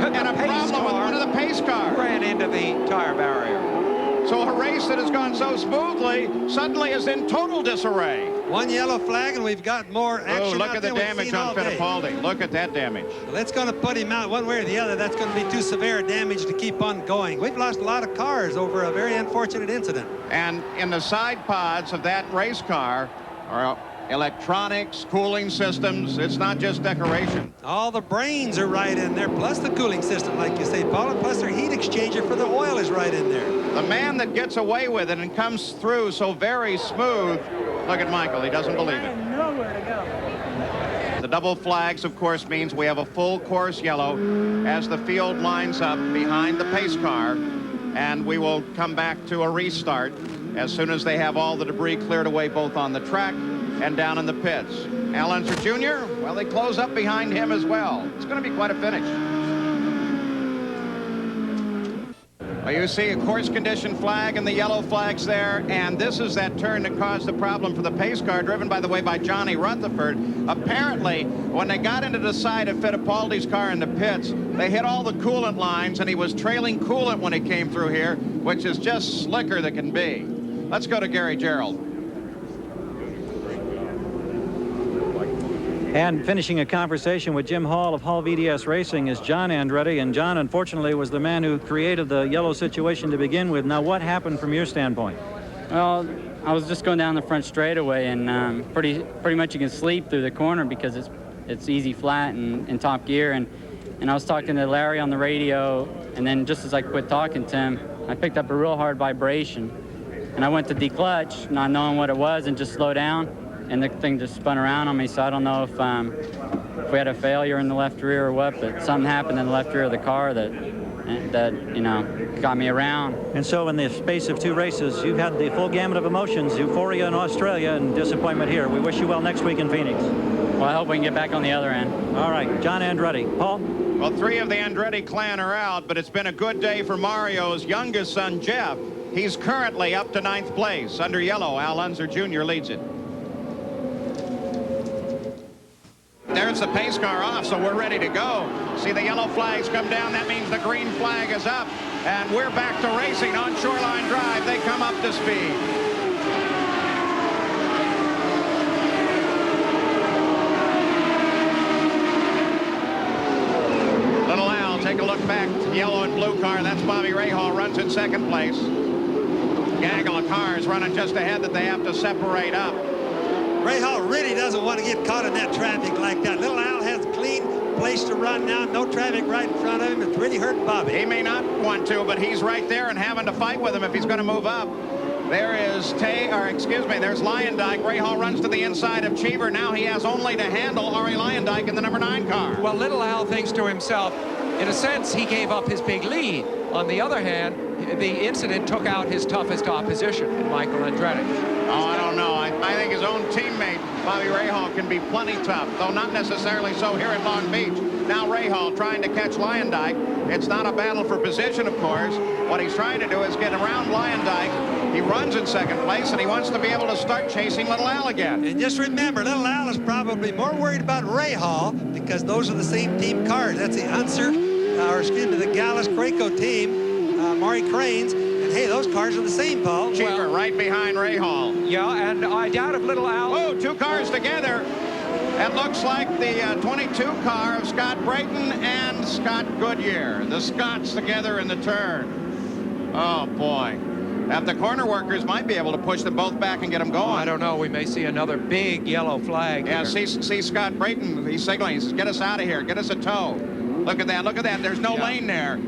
and a problem with one of the pace cars. Ran into the tire barrier. So a race that has gone so smoothly suddenly is in total disarray. One yellow flag, and we've got more action. Oh, look at the damage on Fittipaldi. Look at that damage. Well, that's going to put him out one way or the other. That's going to be too severe damage to keep on going. We've lost a lot of cars over a very unfortunate incident. And in the side pods of that race car are electronics, cooling systems. It's not just decoration. All the brains are right in there, plus the cooling system, like you say, Paul, and plus their heat exchanger for the oil is right in there. The man that gets away with it and comes through so very smooth. Look at Michael. He doesn't believe it. Nowhere to go. The double flags, of course, means we have a full course yellow as the field lines up behind the pace car, and we will come back to a restart as soon as they have all the debris cleared away, both on the track and down in the pits. Al Unser Jr., well, they close up behind him as well. It's going to be quite a finish. Well, you see a course condition flag and the yellow flags there, and this is that turn that caused the problem for the pace car, driven, by the way, by Johnny Rutherford. Apparently, when they got into the side of Fittipaldi's car in the pits, they hit all the coolant lines, and he was trailing coolant when he came through here, which is just slicker than can be. Let's go to Gary Gerald. And finishing a conversation with Jim Hall of Hall VDS Racing is John Andretti. And John, unfortunately, was the man who created the yellow situation to begin with. Now, what happened from your standpoint? Well, I was just going down the front straightaway, and pretty much you can sleep through the corner because it's easy flat and in top gear. And I was talking to Larry on the radio, and then just as I quit talking to him, I picked up a real hard vibration. And I went to declutch, not knowing what it was, and just slow down. And the thing just spun around on me, so I don't know if we had a failure in the left rear or what, but something happened in the left rear of the car that you know, got me around. And so in the space of two races, you've had the full gamut of emotions, euphoria in Australia and disappointment here. We wish you well next week in Phoenix. Well, I hope we can get back on the other end. All right, John Andretti. Paul? Well, three of the Andretti clan are out, but it's been a good day for Mario's youngest son, Jeff. He's currently up to 9th place. Under yellow, Al Unser Jr. leads it. There's the pace car off, so we're ready to go. See the yellow flags come down. That means the green flag is up. And we're back to racing on Shoreline Drive. They come up to speed. Little Al, take a look back. Yellow and blue car. That's Bobby Rahal, runs in 2nd place. Gaggle of cars running just ahead that they have to separate up. Rahal really doesn't want to get caught in that traffic like that. Little Al has a clean place to run now. No traffic right in front of him. It's really hurt Bobby. He may not want to, but he's right there and having to fight with him if he's going to move up. There is there's Lyondike. Rahal runs to the inside of Cheever. Now he has only to handle Ari Lyondike in the number 9 car. Well, little Al thinks to himself, in a sense, he gave up his big lead. On the other hand, the incident took out his toughest opposition in Michael Andretti. Oh, I don't know. I think his own teammate, Bobby Rahal, can be plenty tough, though not necessarily so here at Long Beach. Now Rahal trying to catch Lyondike. It's not a battle for position, of course. What he's trying to do is get around Lyondike. He runs in 2nd place, and he wants to be able to start chasing Little Al again. And just remember, Little Al is probably more worried about Rahal because those are the same team cars. That's the Unser, the Gallus Craco team, Maury Cranes. Hey, those cars are the same, Paul. Cheever right behind Rahal. Yeah, and I doubt if Little Al... Oh, 2 cars together. It looks like the 22 car of Scott Brayton and Scott Goodyear. The Scotts together in the turn. Oh, boy. The corner workers might be able to push them both back and get them going. I don't know. We may see another big yellow flag. Yeah, here. see Scott Brayton. He's signaling. He says, get us out of here. Get us a tow. Look at that. Look at that. There's no lane there.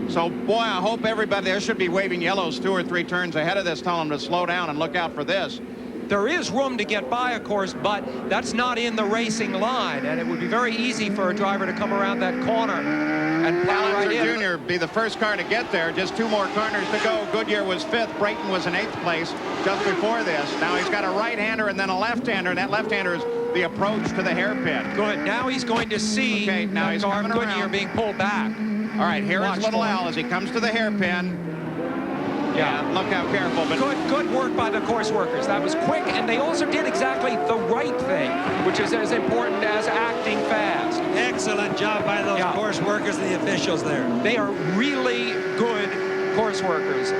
So, boy, I hope everybody there should be waving yellows 2 or 3 turns ahead of this, telling them to slow down and look out for this. There is room to get by, of course, but that's not in the racing line, and it would be very easy for a driver to come around that corner and plow right in. Jr. be the first car to get there. Just 2 more corners to go. Goodyear was 5th. Brayton was in 8th place just before this. Now he's got a right-hander and then a left-hander, and that left-hander is the approach to the hairpin. Good. Now he's going to see now he's car coming Goodyear around. being pulled back. All right, here is Little Al as he comes to the hairpin. Yeah, look how careful. But good work by the course workers. That was quick, and they also did exactly the right thing, which is as important as acting fast. Excellent job by those course workers and the officials there. They are really good course workers,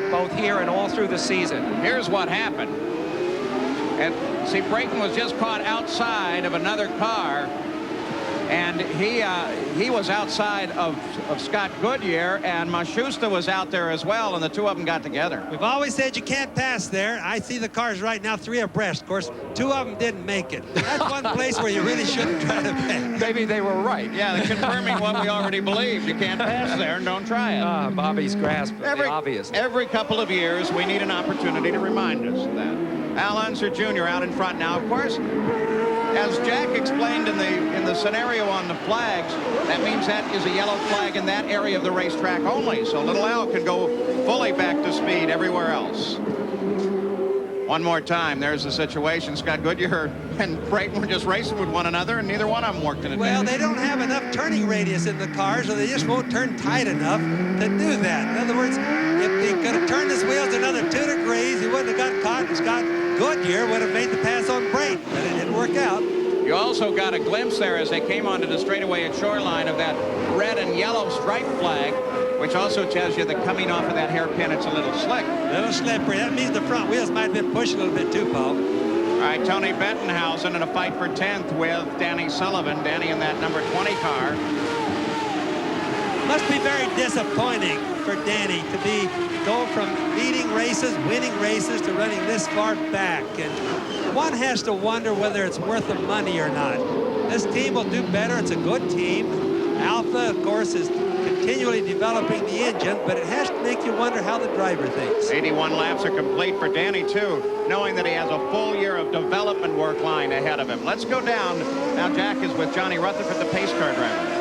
both here and all through the season. Here's what happened. And see, Brayton was just caught outside of another car, and he was outside of Scott Goodyear, and Maschusta was out there as well, and the 2 of them got together. We've always said you can't pass there. I see the cars right now 3 abreast. Of course, 2 of them didn't make it. That's one place where you really shouldn't try to pass. Maybe they were right. Yeah, they're confirming what we already believed. You can't pass there, and don't try it. Bobby's grasp of the obvious. Every couple of years, we need an opportunity to remind us of that. Al Unser Jr. out in front now. Of course, as Jack explained in the scenario on the flags, that means that is a yellow flag in that area of the racetrack only. So Little Al can go fully back to speed everywhere else. One more time, there's the situation. Scott Goodyear and Brayton were just racing with one another, and neither one of them worked in it. Well, they don't have enough turning radius in the cars, or they just won't turn tight enough to do that. In other words, if they could have turned his wheels another 2 degrees, he wouldn't have got caught, and Scott Goodyear would have made the pass on Brayton, but it didn't work out. You also got a glimpse there as they came onto the straightaway at Shoreline of that red and yellow stripe flag, which also tells you that coming off of that hairpin, it's a little slick. A little slippery. That means the front wheels might have been pushed a little bit too, Paul. All right, Tony Bettenhausen in a fight for 10th with Danny Sullivan. Danny in that number 20 car. Must be very disappointing for Danny to be going from leading races, winning races, to running this far back. And one has to wonder whether it's worth the money or not. This team will do better. It's a good team. Alpha, of course, is continually developing the engine, but it has to make you wonder how the driver thinks. 81 laps are complete for Danny, too, knowing that he has a full year of development work lying ahead of him. Let's go down. Now Jack is with Johnny Rutherford, the pace car driver.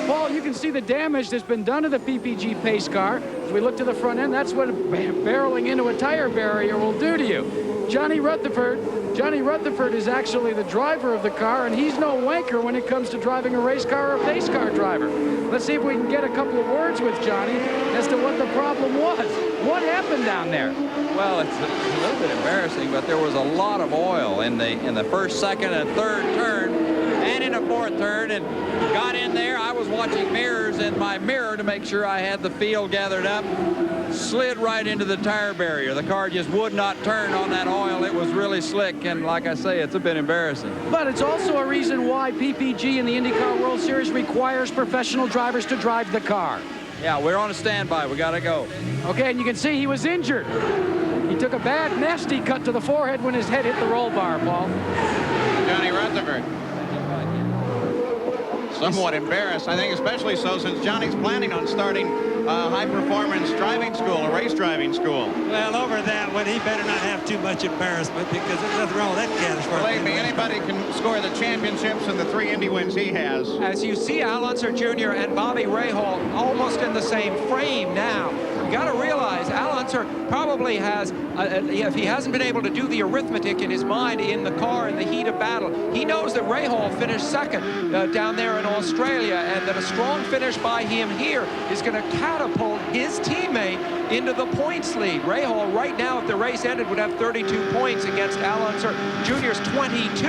Paul, you can see the damage that's been done to the PPG pace car. As we look to the front end, that's what barreling into a tire barrier will do to you. Johnny Rutherford is actually the driver of the car, and he's no wanker when it comes to driving a race car or a pace car driver. Let's see if we can get a couple of words with Johnny as to what the problem was. What happened down there? Well, it's a little bit embarrassing, but there was a lot of oil in the first, second, and third turn, and in the 4th turn, and got in there. I was watching mirrors in my mirror to make sure I had the field gathered up. Slid right into the tire barrier. The car just would not turn on that oil. It was really slick, and like I say, it's a bit embarrassing. But it's also a reason why PPG in the IndyCar World Series requires professional drivers to drive the car. Yeah, we're on a standby. We got to go. Okay, and you can see he was injured. He took a bad, nasty cut to the forehead when his head hit the roll bar, Paul. Johnny Rutherford. Somewhat embarrassed, I think, especially so since Johnny's planning on starting high-performance driving school, a race driving school. Well, over that one, he better not have too much embarrassment, because there's nothing wrong with that cat as far as Believe me, anybody can score the championships and the 3 Indy wins he has. As you see, Al Unser Jr. and Bobby Rahal almost in the same frame now. You got to realize Al Unser probably has, if he hasn't been able to do the arithmetic in his mind in the car in the heat of battle, he knows that Rahal finished 2nd down there in Australia, and that a strong finish by him here is going to catapult his teammate into the points lead. Rahal right now, if the race ended, would have 32 points against Al Unser Jr.'s 22.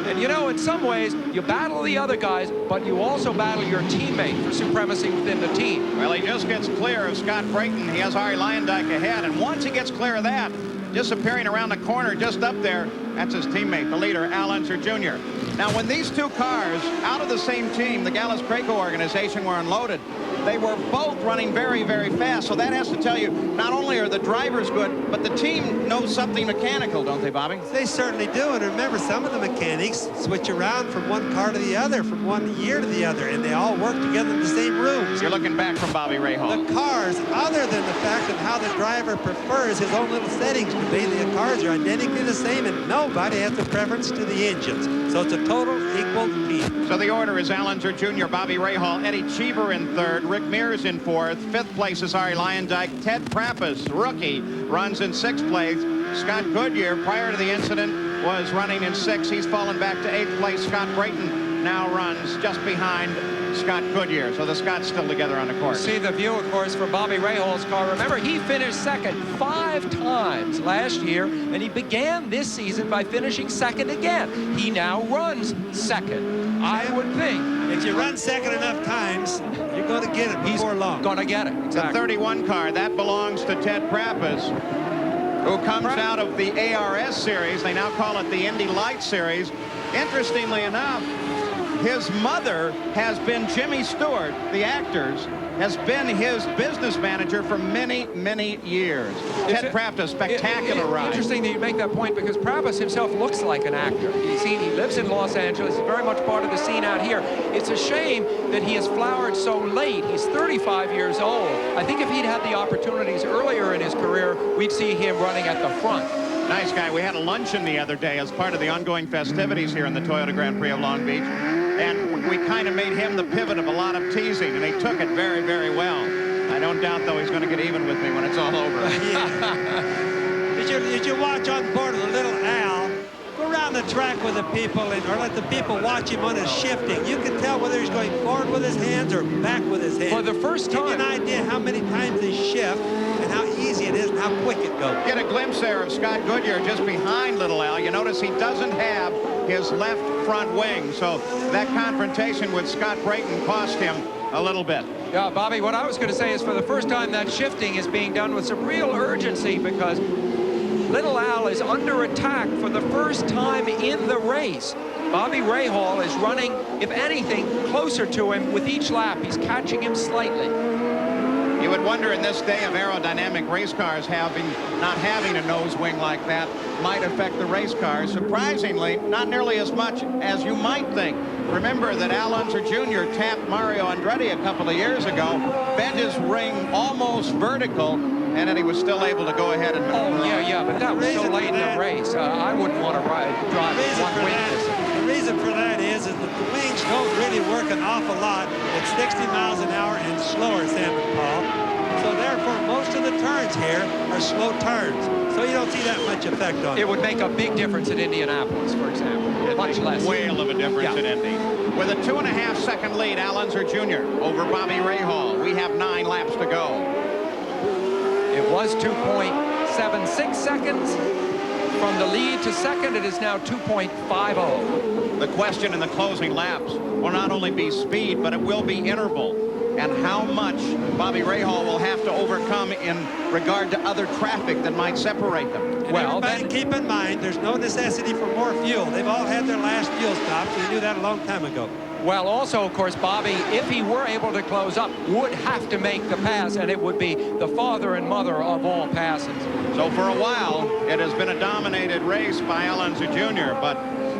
And you know, in some ways, you battle the other guys, but you also battle your teammate for supremacy within the team. Well, he just gets clear of Scott Brayton. He has Ari Leyendijk ahead, and once he gets clear of that, disappearing around the corner just up there, that's his teammate, the leader, Al Unser Jr. Now, when these 2 cars out of the same team, the Gallus Craco organization, were unloaded, they were both running very, very fast. So that has to tell you, not only are the drivers good, but the team knows something mechanical, don't they, Bobby? They certainly do. And remember, some of the mechanics switch around from one car to the other, from one year to the other, and they all work together in the same rooms. You're looking back from Bobby Rahal. The cars, other than the fact of how the driver prefers his own little settings to be, the cars are identically the same, and nobody has a preference to the engines. So it's a total equal team. So the order is Al Unser Jr., Bobby Rahal, Eddie Cheever in third, Rick Mears in fourth. Fifth place is Ari Lyondike. Ted Prappus, rookie, runs in sixth place. Scott Goodyear, prior to the incident, was running in sixth. He's fallen back to eighth place. Scott Brayton now runs just behind Scott Goodyear. So the Scots still together on the course. See the view, of course, from Bobby Rahal's car. Remember, he finished second 5 times last year, and he began this season by finishing second again. He now runs second. I would think if you run second enough times, you're going to get it before long. Going to get it. Exactly. The 31 car, that belongs to Ted Prappus, who comes out of the ARS series. They now call it the Indy Light series. Interestingly enough, his mother has been Jimmy Stewart, the actor's, has been his business manager for many, many years. Ted Prappus, spectacular ride. Interesting that you make that point, because Prappus himself looks like an actor. You see, he lives in Los Angeles. He's very much part of the scene out here. It's a shame that he has flowered so late. He's 35 years old. I think if he'd had the opportunities earlier in his career, we'd see him running at the front. Nice guy. We had a luncheon the other day as part of the ongoing festivities here in the Toyota Grand Prix of Long Beach. And we kind of made him the pivot of a lot of teasing, and he took it very, very well. I don't doubt, though, he's going to get even with me when it's all over. Did you watch on board of the little Al? Go around the track with the people, or let the people watch him on his shifting. You can tell whether he's going forward with his hands or back with his hands. For the first time. Give you an idea how many times they shift and how easy it is and how quick it goes. Get a glimpse there of Scott Goodyear just behind little Al. You notice he doesn't have his left front wing, so that confrontation with Scott Brayton cost him a little bit. Yeah, Bobby, what I was going to say is for the first time that shifting is being done with some real urgency, because little Al is under attack for the first time in the race. Bobby Rahal is running, if anything, closer to him with each lap. He's catching him slightly. You would wonder in this day of aerodynamic race cars, not having a nose wing like that might affect the race cars. Surprisingly, not nearly as much as you might think. Remember that Al Unser Jr. tapped Mario Andretti a couple of years ago, bent his ring almost vertical, and then he was still able to go ahead and yeah, but that was so late in the race. I wouldn't want to drive one wing distance. The reason for that is that the wings don't really work an awful lot at 60 miles an hour and slower, Sam and Paul. So therefore, most of the turns here are slow turns. So you don't see that much effect on it. It would make a big difference at Indianapolis, for example. Much less. Whale of a difference in Indy. With a 2.5-second lead, Al Unser Jr. over Bobby Rahal. We have 9 laps to go. It was 2.76 seconds. From the lead to second, it is now 2.50. The question in the closing laps will not only be speed, but it will be interval, and how much Bobby Rahal will have to overcome in regard to other traffic that might separate them. And everybody keep in mind, there's no necessity for more fuel. They've all had their last fuel stops. We knew that a long time ago. Well, also, of course, Bobby, if he were able to close up, would have to make the pass, and it would be the father and mother of all passes. So for a while, it has been a dominated race by Al Unser Jr., but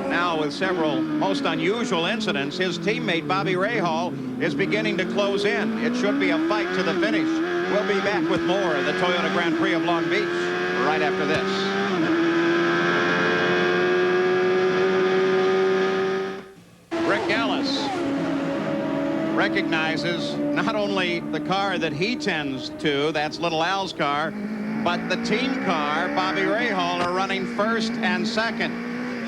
now with several most unusual incidents, his teammate Bobby Rahal is beginning to close in. It should be a fight to the finish. We'll be back with more of the Toyota Grand Prix of Long Beach right after this. Rick Ellis recognizes not only the car that he tends to, that's little Al's car, but the team car, Bobby Rahal, are running first and second.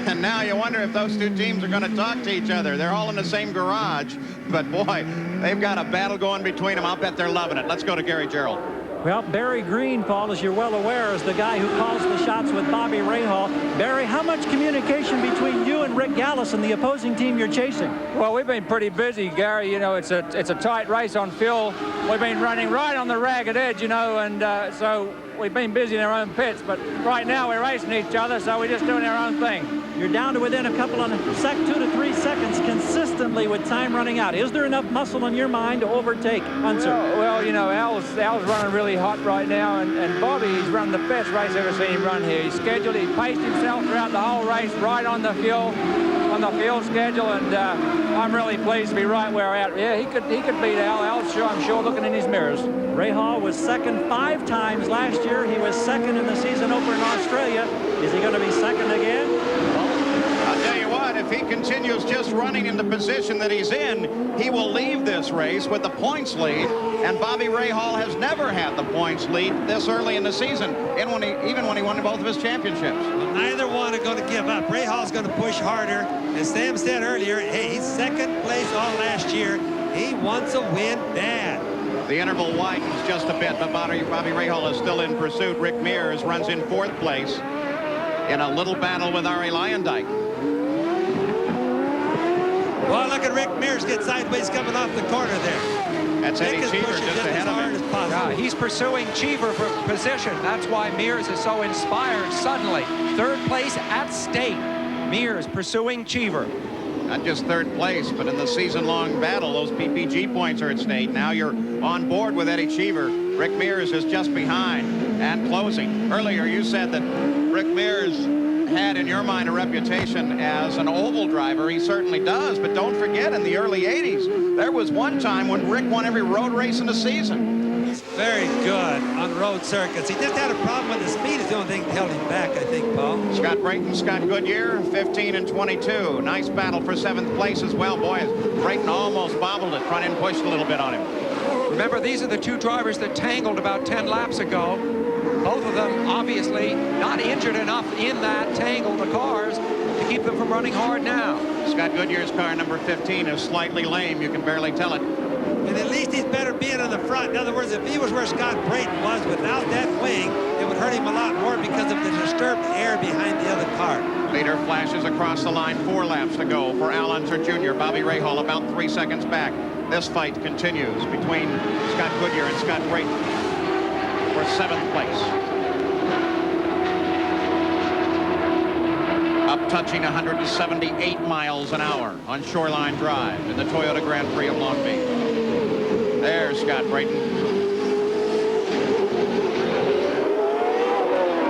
And now you wonder if those two teams are going to talk to each other. They're all in the same garage, but boy, they've got a battle going between them. I'll bet they're loving it. Let's go to Gary Gerald. Well, Barry Green, Paul, as you're well aware, is the guy who calls the shots with Bobby Rahal. Barry, how much communication between you and Rick Gallis and the opposing team you're chasing? Well, we've been pretty busy, Gary. You know, it's a tight race on fuel. We've been running right on the ragged edge, you know, and so we've been busy in our own pits, but right now we're racing each other, so we're just doing our own thing. You're down to within a couple of 2 to 3 seconds consistently with time running out. Is there enough muscle in your mind to overtake Unser? Well, you know, Al's running really hot right now, and Bobby, he's run the best race I've ever seen him run here. He's scheduled, he paced himself throughout the whole race, right on the fuel schedule, and I'm really pleased to be right where we're at. Yeah, he could beat Al. I'm sure looking in his mirrors. Ray Hall was second 5 times last year. He was second in the season opener in Australia. Is he going to be second again? I'll tell you what, if he continues just running in the position that he's in, he will leave this race with the points lead, and Bobby Rahal has never had the points lead this early in the season, even when he won both of his championships. Well, neither one are going to give up. Rahal's going to push harder. As Sam said earlier, hey, he's second place all last year. He wants a win bad. The interval widens just a bit, but Bobby Rahal is still in pursuit. Rick Mears runs in 4th place in a little battle with Arie Luyendyk. Well, look at Rick Mears get sideways coming off the corner there. That's Eddie Cheever just ahead of him. Yeah, he's pursuing Cheever for position. That's why Mears is so inspired suddenly. 3rd place at stake. Mears pursuing Cheever. Not just 3rd place, but in the season-long battle, those PPG points are at stake. Now you're on board with Eddie Cheever. Rick Mears is just behind and closing. Earlier, you said that Rick Mears had, in your mind, a reputation as an oval driver. He certainly does, but don't forget, in the early 80s, there was one time when Rick won every road race in the season. He's very good on road circuits. He just had a problem with the speed. Is the only thing that held him back, I think, Paul. Scott Brayton, Scott Goodyear, 15 and 22. Nice battle for 7th place as well. Boy, Brayton almost bobbled it. Front end pushed a little bit on him. Remember, these are the 2 drivers that tangled about 10 laps ago. Both of them obviously not injured enough in that tangle, the cars, to keep them from running hard now. Scott Goodyear's car, number 15, is slightly lame. You can barely tell it. And at least he's better being in the front. In other words, if he was where Scott Brayton was without that wing, it would hurt him a lot more because of the disturbed air behind the other car. Leader flashes across the line. 4 laps to go for Al Unser Jr. Bobby Rahal about 3 seconds back. This fight continues between Scott Goodyear and Scott Brayton for 7th place. Up touching 178 miles an hour on Shoreline Drive in the Toyota Grand Prix of Long Beach. There's Scott Brayton.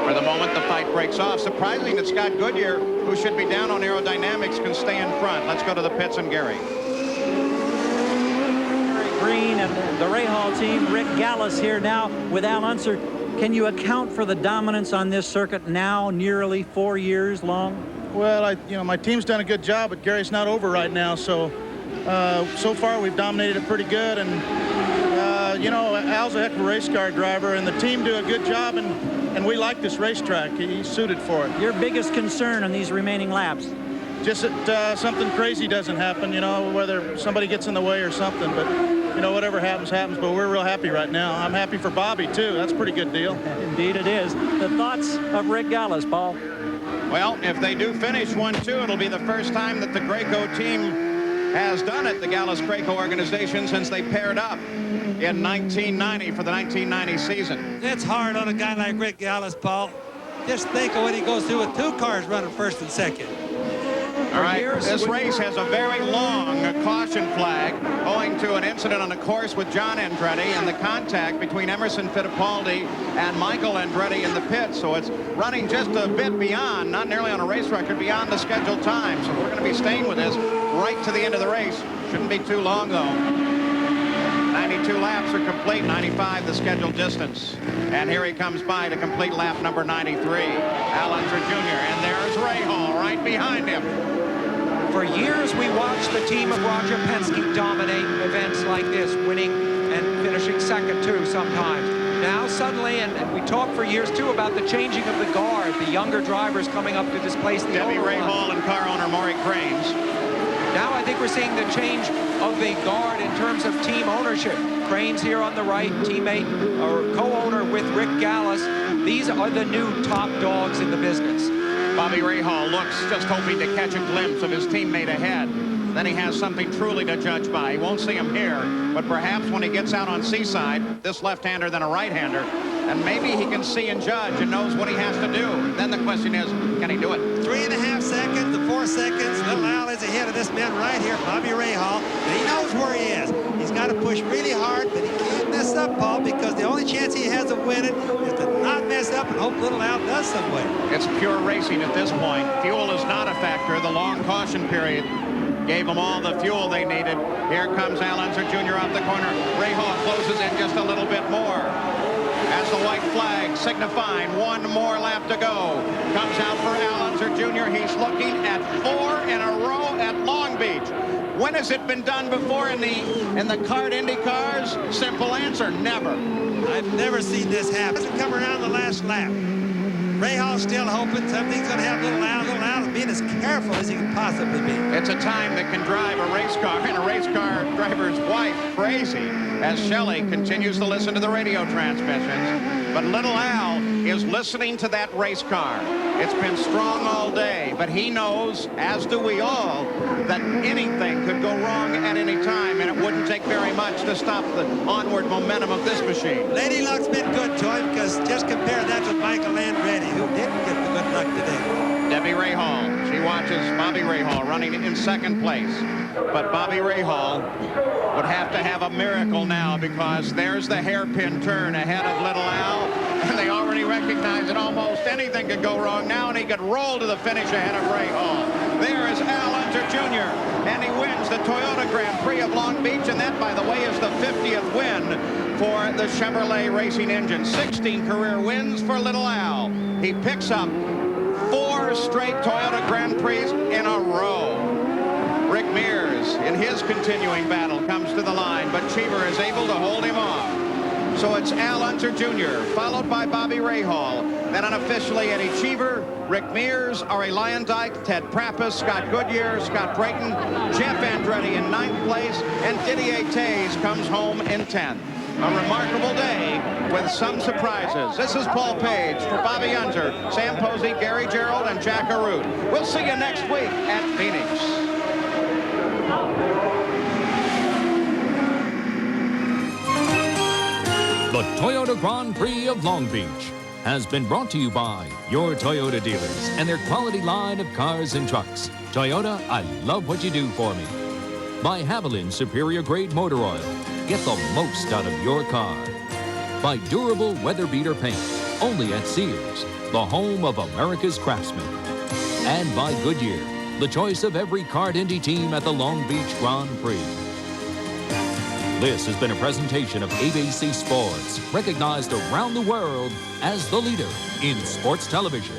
For the moment, the fight breaks off. Surprising that Scott Goodyear, who should be down on aerodynamics, can stay in front. Let's go to the pits and Gary. Green and the Rahal team. Rick Gallis here now with Al Unser. Can you account for the dominance on this circuit now nearly 4 years long? Well, my team's done a good job, but Gary's not over right now, so far we've dominated it pretty good, and Al's a heck of a race car driver, and the team do a good job, and we like this racetrack. He's suited for it. Your biggest concern on these remaining laps? Just that something crazy doesn't happen, whether somebody gets in the way or something, but whatever happens, happens, but we're real happy right now. I'm happy for Bobby, too. That's a pretty good deal. Indeed it is. The thoughts of Rick Gallis, Paul? Well, if they do finish 1-2, it'll be the first time that the Graco team has done it, the Gallis-Graco organization, since they paired up in 1990 for the 1990 season. It's hard on a guy like Rick Gallis, Paul. Just think of what he goes through with 2 cars running 1st and 2nd. All right, this race has a very long caution flag owing to an incident on the course with John Andretti and the contact between Emerson Fittipaldi and Michael Andretti in the pit. So it's running just a bit beyond, not nearly on a race record, beyond the scheduled time. So we're going to be staying with this right to the end of the race. Shouldn't be too long, though. 92 laps are complete, 95 the scheduled distance. And here he comes by to complete lap number 93. Al Unser Jr. And there's Rahal right behind him. For years, we watched the team of Roger Penske dominate events like this, winning and finishing second, too, sometimes. Now, suddenly, and we talked for years, too, about the changing of the guard, the younger drivers coming up to displace the Debbie older Rahal and car owner Maury Cranes. Now I think we're seeing the change of the guard in terms of team ownership. Cranes here on the right, teammate or co-owner with Rick Gallis. These are the new top dogs in the business. Bobby Rahal looks just hoping to catch a glimpse of his teammate ahead. Then he has something truly to judge by. He won't see him here, but perhaps when he gets out on Seaside, this left-hander then a right-hander, And maybe he can see and judge and knows what he has to do. Then the question is, can he do it? 3.5 seconds to 4 seconds. Little Al is ahead of this man right here, Bobby Rahal. And he knows where he is. He's got to push really hard, but he can't mess up, Paul, because the only chance he has of winning is to not mess up and hope Little Al does some way. It's pure racing at this point. Fuel is not a factor. The long caution period gave them all the fuel they needed. Here comes Al Unser Jr. off the corner. Rahal closes in just a little bit more. As the white flag signifying one more lap to go. Comes out for Al Unser Jr. He's looking at 4 in a row at Long Beach. When has it been done before in the kart Indy cars? Simple answer, never. I've never seen this happen. Doesn't come around the last lap. Rahal's still hoping something's going to happen. Little Al being as careful as he can possibly be. It's a time that can drive a race car and a race car driver's wife crazy as Shelley continues to listen to the radio transmissions. But Little Al is listening to that race car. It's been strong all day, but he knows, as do we all, that anything could go wrong at any time, and it wouldn't take very much to stop the onward momentum of this machine. Lady Luck's been good to him, because just compare that to Michael Andretti, who didn't get the good luck today. Debbie Rahal, she watches Bobby Rahal running in second place. But Bobby Rahal would have to have a miracle now, because there's the hairpin turn ahead of Little Al, and they already recognize that almost anything could go wrong now, and he could roll to the finish ahead of Rahal. There is Al Unser Jr., and he wins the Toyota Grand Prix of Long Beach, and that, by the way, is the 50th win for the Chevrolet Racing Engine. 16 career wins for Little Al. He picks up 4 straight Toyota Grand Prix in a row. Rick Mears, in his continuing battle, comes to the line, but Cheever is able to hold him off. So it's Al Unser Jr., followed by Bobby Rahal. Then unofficially Eddie Cheever, Rick Mears, Ari Lyondike, Ted Prappis, Scott Goodyear, Scott Brayton, Jeff Andretti in 9th place, and Didier Tays comes home in 10th. A remarkable day with some surprises. This is Paul Page for Bobby Unser, Sam Posey, Gary Gerald, and Jack Arute. We'll see you next week at Phoenix. The Toyota Grand Prix of Long Beach has been brought to you by your Toyota dealers and their quality line of cars and trucks. Toyota, I love what you do for me. By Haviland Superior Grade Motor Oil. Get the most out of your car. By Durable Weather Beater Paint, only at Sears, the home of America's craftsmen. And by Goodyear, the choice of every kart Indy team at the Long Beach Grand Prix. This has been a presentation of ABC Sports, recognized around the world as the leader in sports television.